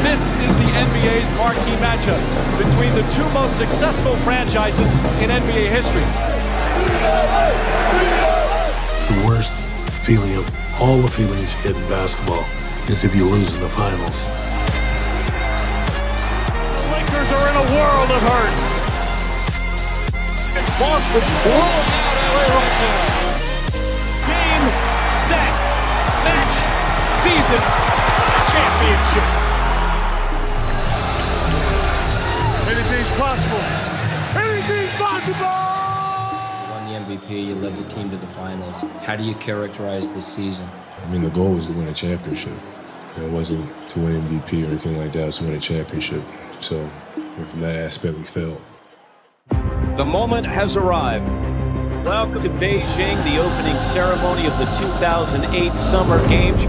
This is the NBA's marquee matchup between the two most successful franchises in NBA history. The worst feeling of all the feelings you get in basketball is if you lose in the finals. Lakers are in a world of hurt. And Boston's blowing out LA right now. Game, set, match, season, championship. Anything's possible. Anything's possible! You won the MVP, you led the team to the finals. How do you characterize this season? I mean, the goal was to win a championship. It wasn't to win MVP or anything like that. It was to win a championship. So, from that aspect, we failed. The moment has arrived. Welcome to Beijing, the opening ceremony of the 2008 Summer Games.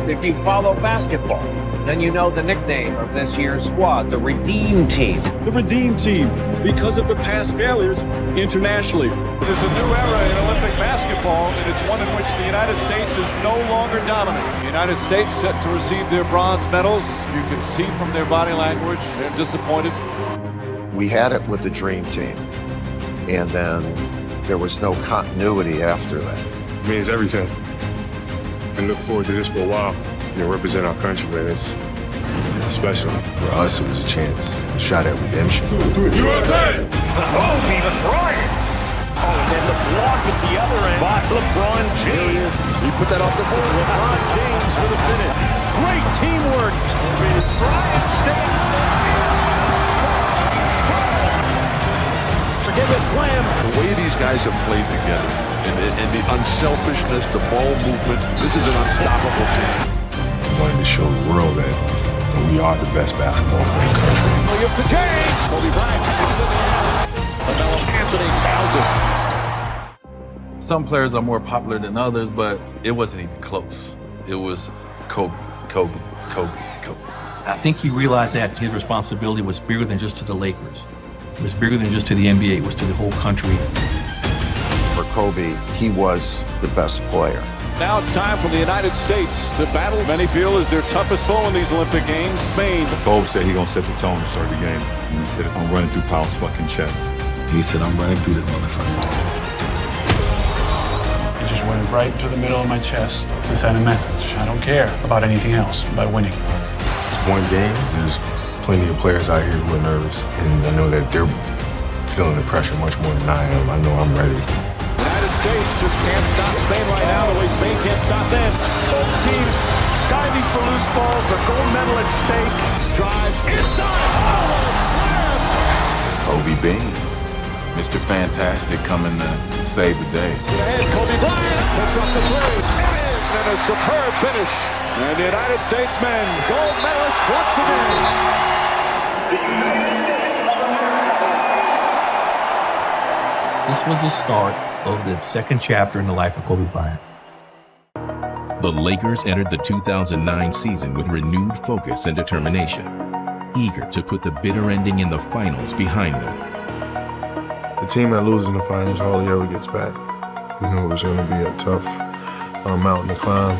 If you follow basketball, then you know the nickname of this year's squad, the Redeem Team. The Redeem Team, because of the past failures internationally. There's a new era in Olympic basketball, and it's one in which the United States is no longer dominant. The United States set to receive their bronze medals. You can see from their body language, they're disappointed. We had it with the Dream Team, and then there was no continuity after that. It means everything. I look forward to this for a while. Represent our country, man. It's special. For us, it was a chance, a shot at redemption. USA! Kobe Bryant! Oh, and then LeBron with the other end by LeBron James. He put that off the board. LeBron James for the finish. Great teamwork. Bryant staying on the field. Forget the slam. The way these guys have played together and the unselfishness, the ball movement, this is an unstoppable team. I wanted to show the world that we are the best basketball player in the country. Up to James. Kobe Bryant passes in the air. Carmelo Anthony fouls it. Some players are more popular than others, but it wasn't even close. It was Kobe, Kobe, Kobe, Kobe. I think he realized that his responsibility was bigger than just to the Lakers. It was bigger than just to the NBA. It was to the whole country. For Kobe, he was the best player. Now it's time for the United States to battle many feel is their toughest foe in these Olympic Games, Spain. Kobe said he gonna set the tone to start the game. And he said, I'm running through Powell's fucking chest. He said, I'm running through this motherfucker. It just went right to the middle of my chest to send a message. I don't care about anything else by winning. It's one game. There's plenty of players out here who are nervous. And I know that they're feeling the pressure much more than I am. I know I'm ready. United States just can't stop Spain right now the way Spain can't stop them. Both teams diving for loose balls. The gold medal at stake. Drives inside. Oh, what a slam! Kobe Bean, Mr. Fantastic coming to save the day. Ahead, Kobe Bryant puts up the three. And a superb finish. And the United States men, gold medalists once again. This was the start of the second chapter in the life of Kobe Bryant. The Lakers entered the 2009 season with renewed focus and determination, eager to put the bitter ending in the finals behind them. The team that loses in the finals hardly ever gets back. We knew it was going to be a tough mountain to climb.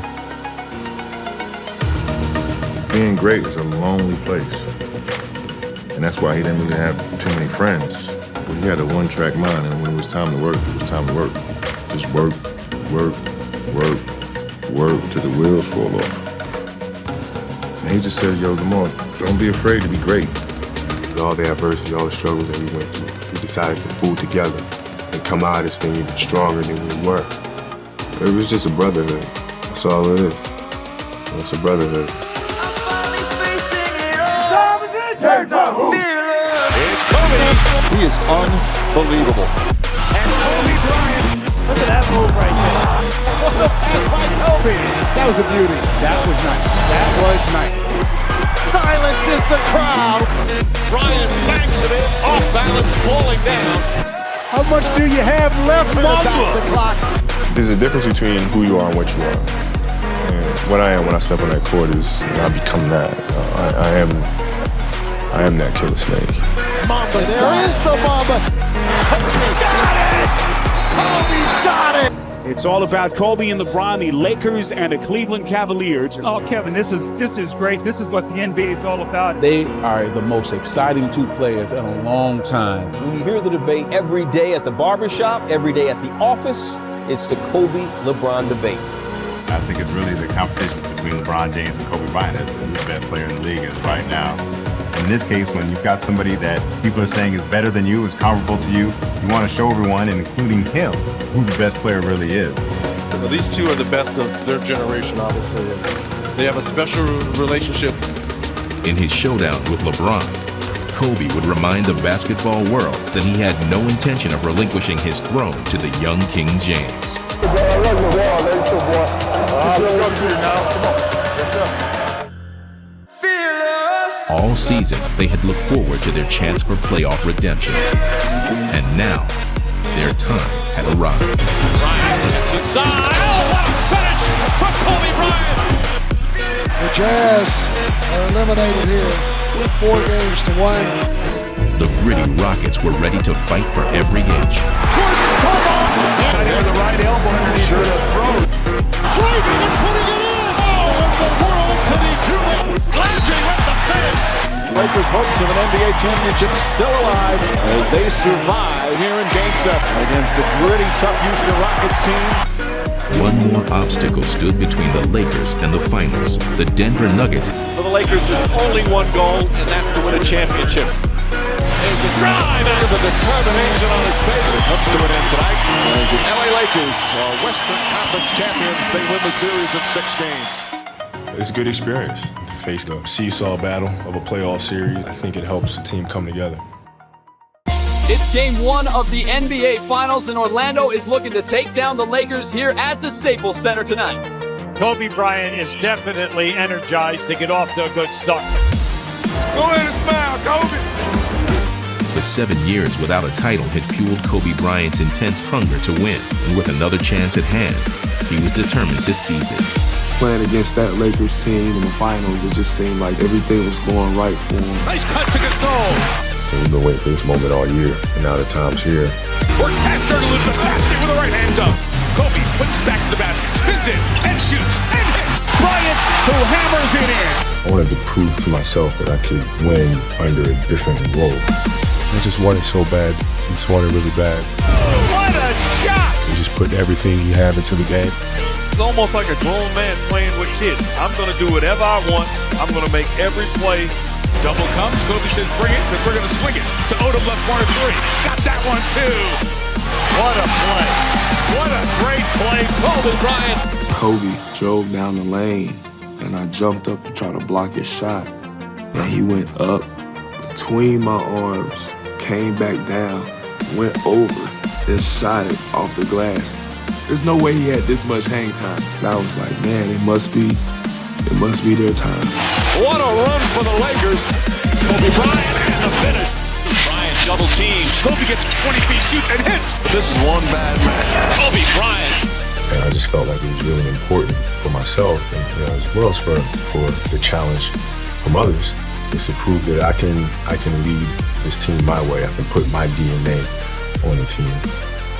Being great is a lonely place. And that's why he didn't really have too many friends. But he had a one-track mind, and when it was time to work, it was time to work. Just work, work, work, work till the wheels fall off. And he just said, yo, Lamar, don't be afraid to be great. With all the adversity, all the struggles that we went through, we decided to pull together and come out of this thing even stronger than we were. It was just a brotherhood. That's all it is. It's a brotherhood. It's Kobe. He is unbelievable. And Kobe Bryant. Look at that move right there. What a pass by Kobe. That was a beauty. That was nice. That was nice. Silences the crowd. Bryant banks it in, off balance, falling down. How much do you have left, Mamba? The clock. There's a difference between who you are and what you are. And what I am when I step on that court is, I become that. I am that killer snake. Mamba, there is the Mamba. Kobe's got it! Kobe's got it! It's all about Kobe and LeBron, the Lakers and the Cleveland Cavaliers. Oh, Kevin, this is great. This is what the NBA is all about. They are the most exciting two players in a long time. When you hear the debate every day at the barbershop, every day at the office, it's the Kobe-LeBron debate. I think it's really the competition between LeBron James and Kobe Bryant as the best player in the league is right now. In this case, when you've got somebody that people are saying is better than you, is comparable to you, you want to show everyone, and including him, who the best player really is. Well, these two are the best of their generation, obviously. They have a special relationship. In his showdown with LeBron, Kobe would remind the basketball world that he had no intention of relinquishing his throne to the young King James. All season, they had looked forward to their chance for playoff redemption. And now, their time had arrived. Bryant gets inside. Oh, what a finish from Kobe Bryant! The Jazz are eliminated here with 4 games to 1. The gritty Rockets were ready to fight for every inch. There's a right elbow underneath the throat. Driving and putting it in! Oh, and the world to be true. Landry with the finish! Lakers' hopes of an NBA championship still alive as they survive here in Game 7 against the gritty, tough Houston Rockets team. One more obstacle stood between the Lakers and the finals. The Denver Nuggets For the Lakers, it's only one goal, and that's to win a championship. There's the drive. Look at the determination on his face. It comes to an end tonight. As the LA Lakers are Western Conference champions, they win the series in 6 games. It's a good experience to face the seesaw battle of a playoff series. I think it helps the team come together. It's game 1 of the NBA Finals, and Orlando is looking to take down the Lakers here at the Staples Center tonight. Kobe Bryant is definitely energized to get off to a good start. Go ahead and smile, Kobe. But 7 years without a title had fueled Kobe Bryant's intense hunger to win, and with another chance at hand, he was determined to seize it. Playing against that Lakers team in the finals, it just seemed like everything was going right for him. Nice cut to Gasol. And we've been waiting for this moment all year, and now the time's here. Works past Dirtle into the basket with a right-hand dunk. Kobe puts his back to the basket, spins it, and shoots, and hits. Bryant, who hammers it in. I wanted to prove to myself that I could win under a different role. I just wanted so bad. I just wanted really bad. What a shot! You just put everything you have into the game. It's almost like a grown man playing with kids. I'm going to do whatever I want. I'm going to make every play. Double comes. Kobe says, bring it, because we're going to swing it. To Odom left corner 3. Got that one, too. What a play. What a great play. Kobe Bryant. Kobe drove down the lane, and I jumped up to try to block his shot. And he went up between my arms, came back down, went over, and shot it off the glass. There's no way he had this much hang time. And I was like, man, it must be their time. What a run for the Lakers. Kobe Bryant and the finish. Bryant double team. Kobe gets 20 feet, shoots, and hits. This is one bad man. Kobe Bryant. And I just felt like it was really important for myself and as well as for the challenge from others. Is to prove that I can lead this team my way. I can put my DNA on the team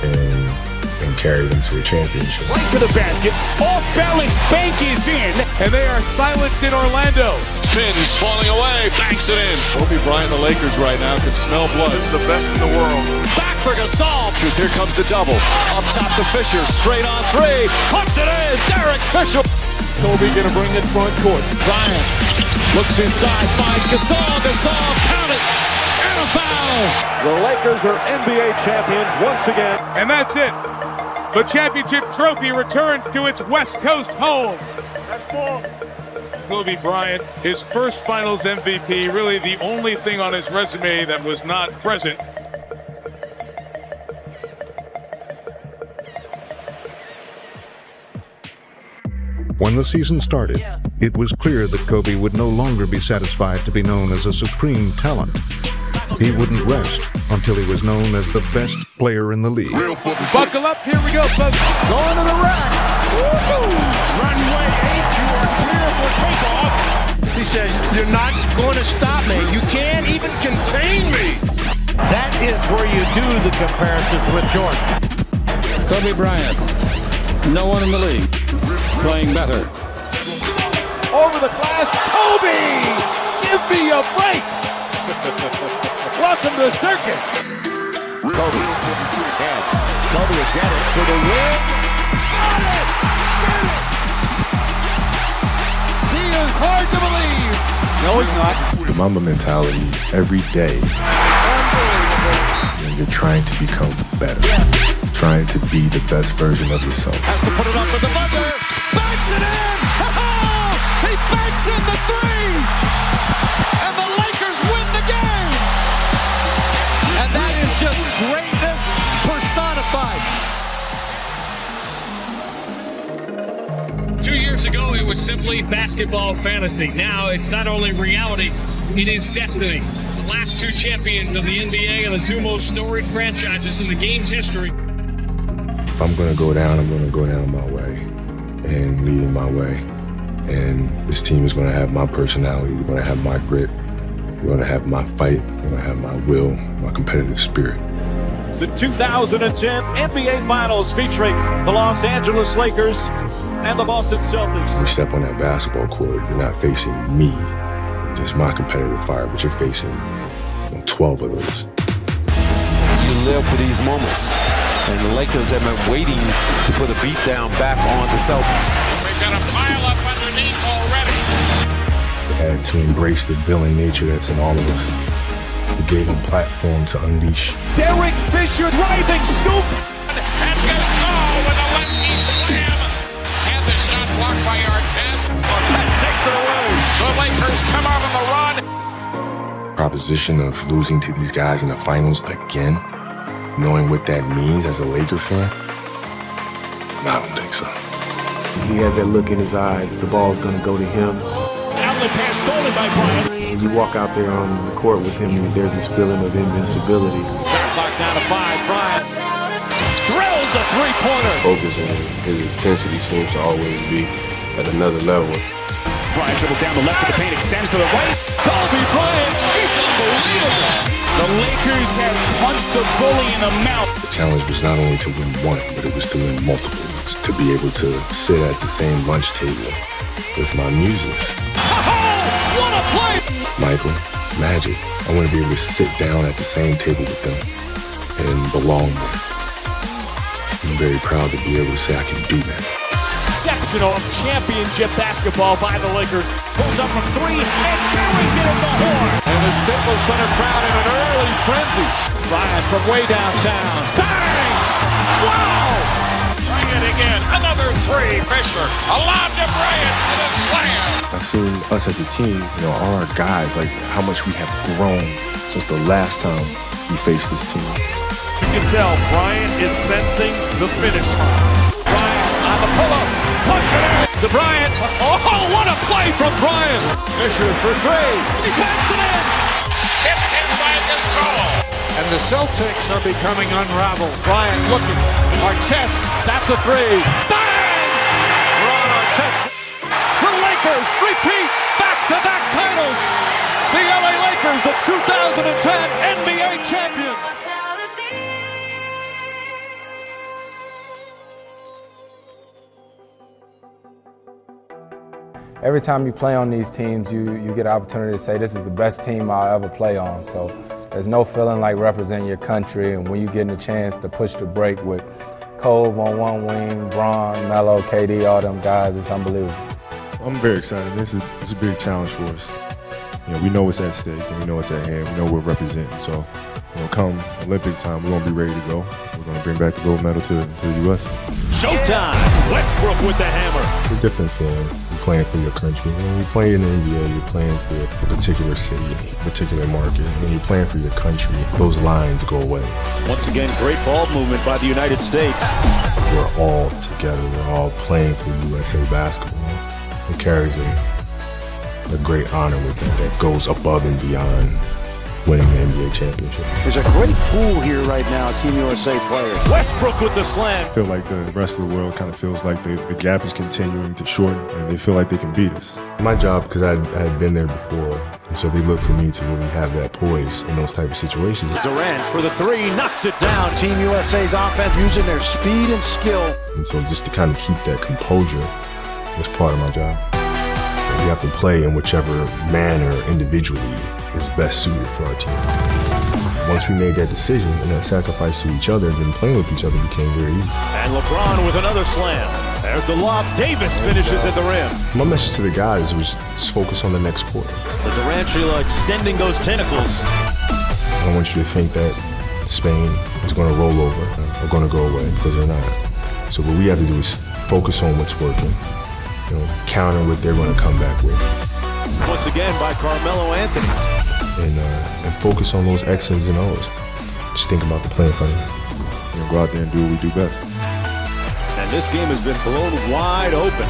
and carry them to a championship. Right to the basket. Off balance, bank is in. And they are silenced in Orlando. Spins, falling away, banks it in. Kobe Bryant, the Lakers right now can smell blood. This is the best in the world. Back for Gasol. Here comes the double. Up top to Fisher, straight on 3. Puts it in, Derek Fisher. Kobe gonna bring it front court. Bryant looks inside, finds Gasol. Gasol, count it. And a foul. The Lakers are NBA champions once again. And that's it. The championship trophy returns to its West Coast home. That's ball. Kobe Bryant, his first Finals MVP, really the only thing on his resume that was not present. When the season started, it was clear that Kobe would no longer be satisfied to be known as a supreme talent. He wouldn't rest until he was known as the best player in the league. Buckle up, here we go, folks. Going to the rack. Runway 8, you are clear for takeoff. He says, you're not going to stop me. You can't even contain me. That is where you do the comparisons with Jordan. Kobe Bryant, no one in the league playing better. Over the glass, Kobe! Give me a break! Welcome to the circus. Kobe. And Kobe will get it for the win. Got it! Get it! He is hard to believe. No, he's not. The Mamba mentality every day. You're trying to become better. Trying to be the best version of yourself. Has to put it up with the buzzer. Banks it in! Oh, he banks in the 3! And the Lakers win the game! And that is just greatness personified. 2 years ago, it was simply basketball fantasy. Now it's not only reality, it is destiny. The last 2 champions of the NBA and the 2 most storied franchises in the game's history. If I'm going to go down, I'm going to go down my way and lead in my way. And this team is going to have my personality. They're going to have my grit. They're going to have my fight. They're going to have my will, my competitive spirit. The 2010 NBA Finals featuring the Los Angeles Lakers and the Boston Celtics. When you step on that basketball court, you're not facing me, just my competitive fire, but you're facing 12 of those. You live for these moments. And the Lakers have been waiting to put a beat down back on the Celtics. We've got a pile up underneath already. They had to embrace the villain nature that's in all of us. It gave him platform to unleash. Derek Fisher driving scoop. And Gasol with a lefty slam. And the shot blocked by Artest. Artest takes it away. The Lakers come out on the run. Proposition of losing to these guys in the finals again, knowing what that means as a Laker fan, I don't think so. He has that look in his eyes. The ball's going to go to him. Outlet pass stolen by Bryant. When you walk out there on the court with him, there's this feeling of invincibility. Shot clock down to 5. Bryant drills a three-pointer. Focus and his intensity seems to always be at another level. Bryant dribbles down the left of the paint, extends to the right. Kobe Bryant, he's unbelievable. The Lakers have punched the bully in the mouth. The challenge was not only to win one, but it was to win multiple. To be able to sit at the same lunch table with my muses. What a play! Michael, Magic. I want to be able to sit down at the same table with them and belong there. I'm very proud to be able to say I can do that. Exceptional championship basketball by the Lakers. Pulls up from 3 and buries it at the horn. And the Staples Center crowd in an early frenzy. Bryant from way downtown. Bang! Wow! Bryant again. Another 3. Fisher allowed to Bryant for the slam. I've seen us as a team, all our guys, like how much we have grown since the last time we faced this team. You can tell Bryant is sensing the finish line. Bryant on the pull-up, puts it in to Bryant. Oh, what a play from Bryant! Fisher for 3. He backs it in. Tipped in by Gasol. And the Celtics are becoming unraveled. Bryant looking. Artest, that's a 3. Bang! Ron Artest. The Lakers repeat back-to-back titles. The LA Lakers, the 2010 NBA champions. Every time you play on these teams, you get an opportunity to say, this is the best team I'll ever play on. So there's no feeling like representing your country, and when you get a chance to push the break with Kobe on one wing, Bron, Melo, KD, all them guys, it's unbelievable. I'm very excited. This is a big challenge for us. We know what's at stake and we know what's at hand. We know we're representing. So, come Olympic time, we're going to be ready to go. We're going to bring back the gold medal to the U.S. Showtime! Westbrook with the hammer. It's a different feeling. You're playing for your country. When you play in the NBA, you're playing for a particular city, a particular market. When you're playing for your country, those lines go away. Once again, great ball movement by the United States. We're all together. We're all playing for USA basketball. It carries a great honor with it that goes above and beyond winning the NBA championship. There's a great pool here right now, Team USA players. Westbrook with the slam. I feel like the rest of the world kind of feels like the gap is continuing to shorten and they feel like they can beat us. My job, because I had been there before, and so they look for me to really have that poise in those type of situations. Durant for the 3, knocks it down. Team USA's offense using their speed and skill. And so just to kind of keep that composure was part of my job. We have to play in whichever manner individually is best suited for our team. Once we made that decision and that sacrifice to each other, then playing with each other became very easy. And LeBron with another slam. There's the lob. Davis finishes at the rim. My message to the guys was just focus on the next quarter. The Durantula extending those tentacles. I don't want you to think that Spain is going to roll over or going to go away, because they're not. So what we have to do is focus on what's working. Counter what they're going to come back with. Once again by Carmelo Anthony. And focus on those X's and O's. Just think about the play in front of you. Go out there and do what we do best. And this game has been blown wide open.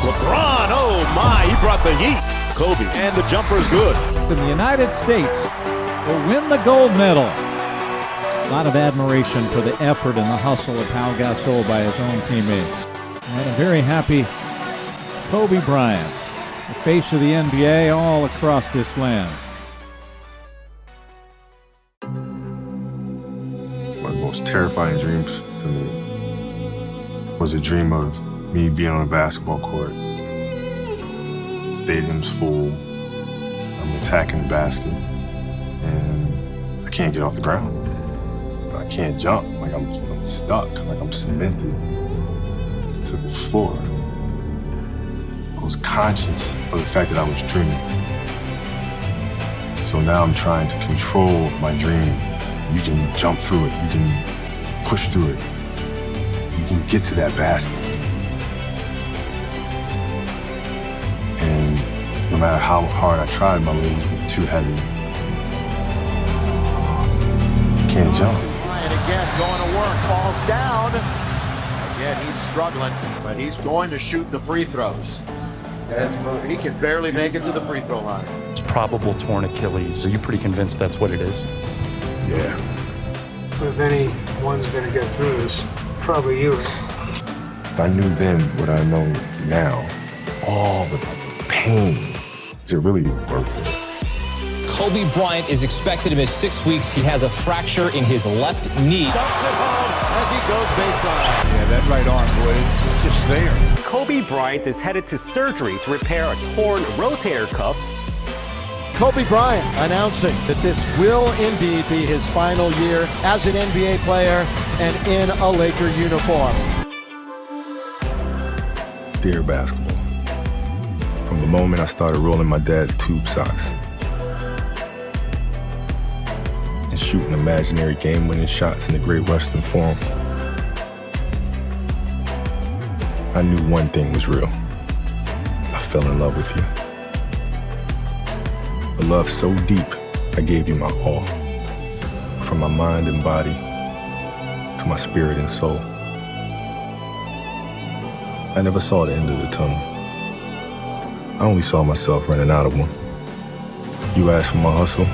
LeBron, oh my, he brought the heat. Kobe, and the jumper's good. The United States will win the gold medal. A lot of admiration for the effort and the hustle of Pau Gasol by his own teammates. And a very happy Kobe Bryant, the face of the NBA all across this land. My most terrifying dreams for me was a dream of me being on a basketball court. Stadium's full. I'm attacking the basket, and I can't get off the ground. I can't jump. Like I'm stuck. Like I'm cemented to the floor. I was conscious of the fact that I was dreaming. So So now I'm trying to control my dream. You can jump through it. You can push through it. You can get to that basket. And no matter how hard I tried, my legs were too heavy. Can't jump. Bryant again going to work, falls down. Again, he's struggling, but he's going to shoot the free throws. He can barely make it to the free throw line. It's probable torn Achilles. Are you pretty convinced that's what it is? Yeah. If anyone's going to get through this, probably you. If I knew then what I know now, all the pain, is it really worth it? Kobe Bryant is expected to miss 6 weeks. He has a fracture in his left knee. Dumps it home as he goes baseline. Yeah, that right arm, boy, it's just there. Kobe Bryant is headed to surgery to repair a torn rotator cuff. Kobe Bryant announcing that this will indeed be his final year as an NBA player and in a Laker uniform. Dear basketball, from the moment I started rolling my dad's tube socks and shooting imaginary game-winning shots in the Great Western Forum, I knew one thing was real. I fell in love with you. A love so deep, I gave you my all. From my mind and body to my spirit and soul. I never saw the end of the tunnel. I only saw myself running out of one. You asked for my hustle.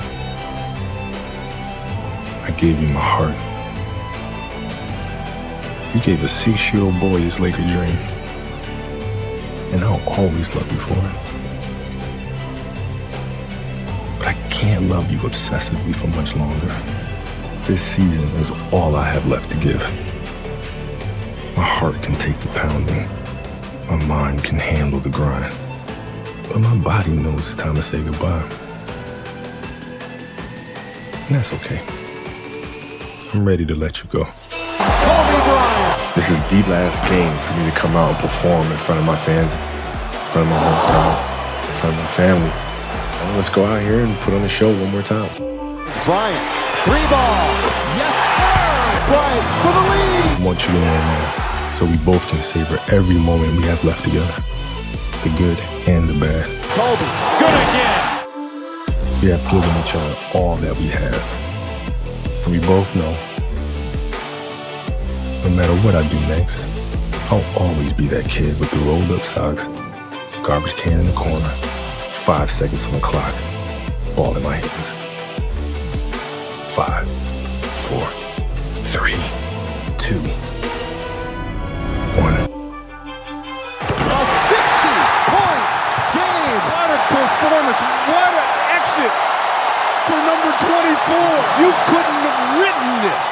I gave you my heart. You gave a 6-year-old boy his Laker dream. And I'll always love you for it. But I can't love you obsessively for much longer. This season is all I have left to give. My heart can take the pounding. My mind can handle the grind. But my body knows it's time to say goodbye. And that's okay. I'm ready to let you go. Kobe Bryant! This is the last game for me to come out and perform in front of my fans, in front of my home crowd, in front of my family. Now let's go out here and put on the show one more time. It's Bryant. 3-ball. Yes, sir! Bryant for the lead! I want you to know now, so we both can savor every moment we have left together. The good and the bad. Kobe, good again! We have given each other all that we have. And we both know, no matter what I do next, I'll always be that kid with the rolled up socks, garbage can in the corner, 5 seconds on the clock, ball in my hands. 5, 4, 3, 2, 1. A 60-point game! What a performance! What an exit for number 24! You couldn't have written this!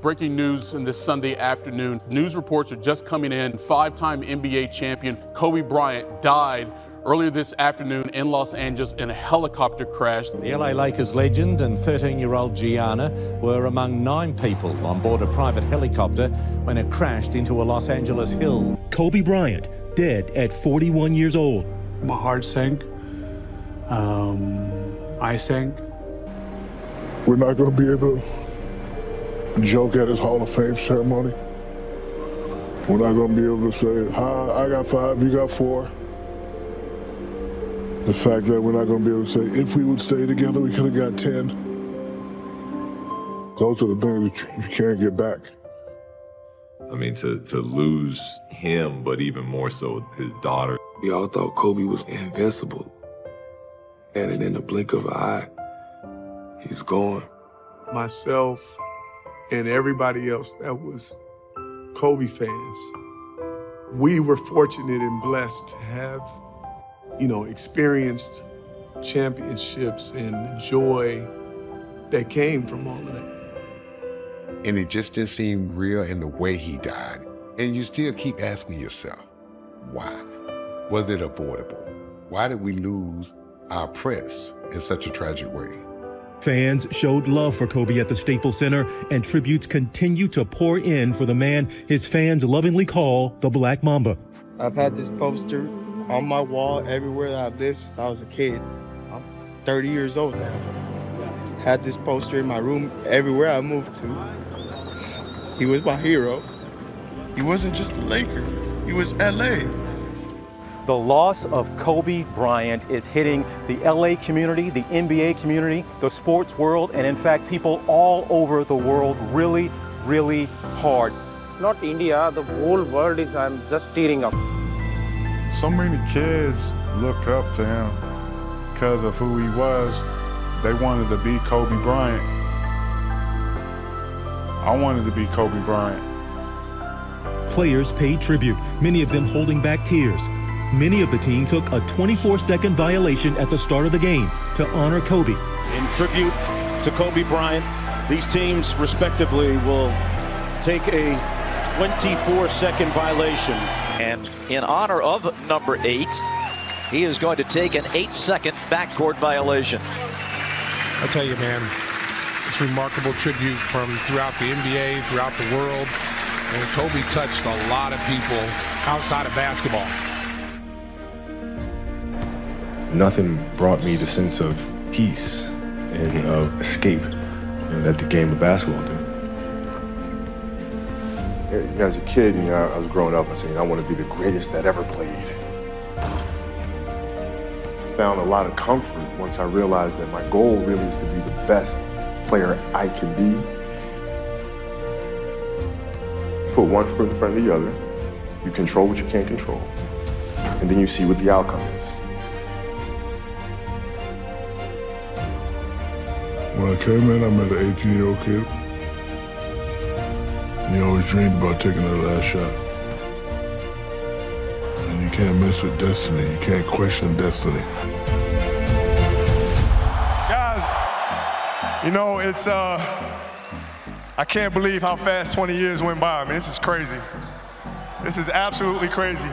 Breaking news in this Sunday afternoon. News reports are just coming in. 5-time NBA champion Kobe Bryant died earlier this afternoon in Los Angeles in a helicopter crash. The LA Lakers legend and 13-year-old Gianna were among 9 people on board a private helicopter when it crashed into a Los Angeles hill. Kobe Bryant, dead at 41 years old. My heart sank. I sank. We're not going to be able to joke at his Hall of Fame ceremony. We're not going to be able to say, hi, I got 5, you got 4. The fact that we're not going to be able to say, if we would stay together, we could have got 10. Those are the things that you can't get back. I mean, to lose him, but even more so his daughter. We all thought Kobe was invincible. And in the blink of an eye, he's gone. Myself and everybody else that was Kobe fans, we were fortunate and blessed to have, experienced championships and the joy that came from all of that. And it just didn't seem real in the way he died. And you still keep asking yourself, why? Was it avoidable? Why did we lose our press in such a tragic way? Fans showed love for Kobe at the Staples Center, and tributes continue to pour in for the man his fans lovingly call the Black Mamba. I've had this poster on my wall everywhere that I've lived since I was a kid. I'm 30 years old now. Had this poster in my room everywhere I moved to. He was my hero. He wasn't just a Laker, he was LA. The loss of Kobe Bryant is hitting the LA community, the NBA community, the sports world, and in fact, people all over the world really, really hard. It's not India, the whole world is, I'm just tearing up. So many kids look up to him because of who he was. They wanted to be Kobe Bryant. I wanted to be Kobe Bryant. Players paid tribute, many of them holding back tears. Many of the team took a 24-second violation at the start of the game to honor Kobe. In tribute to Kobe Bryant, these teams respectively will take a 24-second violation. And in honor of number 8, he is going to take an 8-second backcourt violation. I tell you, man, it's remarkable tribute from throughout the NBA, throughout the world. And Kobe touched a lot of people outside of basketball. Nothing brought me the sense of peace and of escape that the game of basketball did. As a kid, I was growing up and saying, I want to be the greatest that ever played. Found a lot of comfort once I realized that my goal really is to be the best player I can be. Put one foot in front of the other, you control what you can't control, and then you see what the outcome is. When I came in, I met an 18-year-old kid. And he always dreamed about taking the last shot. And you can't mess with destiny. You can't question destiny. Guys, it's, I can't believe how fast 20 years went by. I mean, this is crazy. This is absolutely crazy.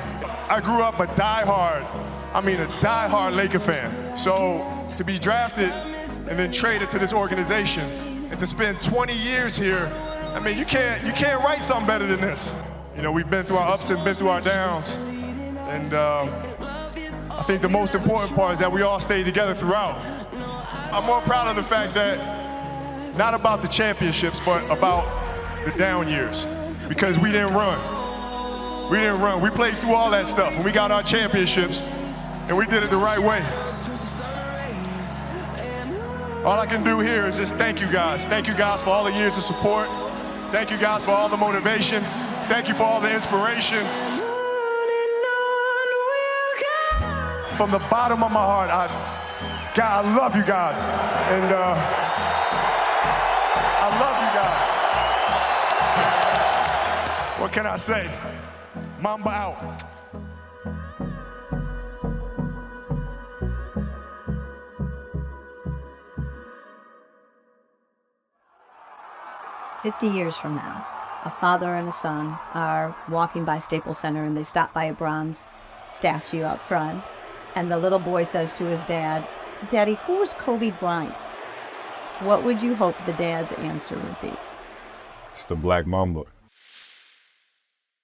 I grew up a diehard Laker fan. So to be drafted and then traded to this organization and to spend 20 years here, I mean, you can't write something better than this. We've been through our ups and been through our downs. And I think the most important part is that we all stayed together throughout. I'm more proud of the fact that, not about the championships, but about the down years. Because we didn't run. We didn't run. We played through all that stuff and we got our championships and we did it the right way. All I can do here is just thank you guys. Thank you guys for all the years of support. Thank you guys for all the motivation. Thank you for all the inspiration. From the bottom of my heart, I love you guys. And I love you guys. What can I say? Mamba out. Years from now, a father and a son are walking by Staples Center and they stop by a bronze statue up front. And the little boy says to his dad, "Daddy, who was Kobe Bryant?" What would you hope the dad's answer would be? It's the Black Mamba.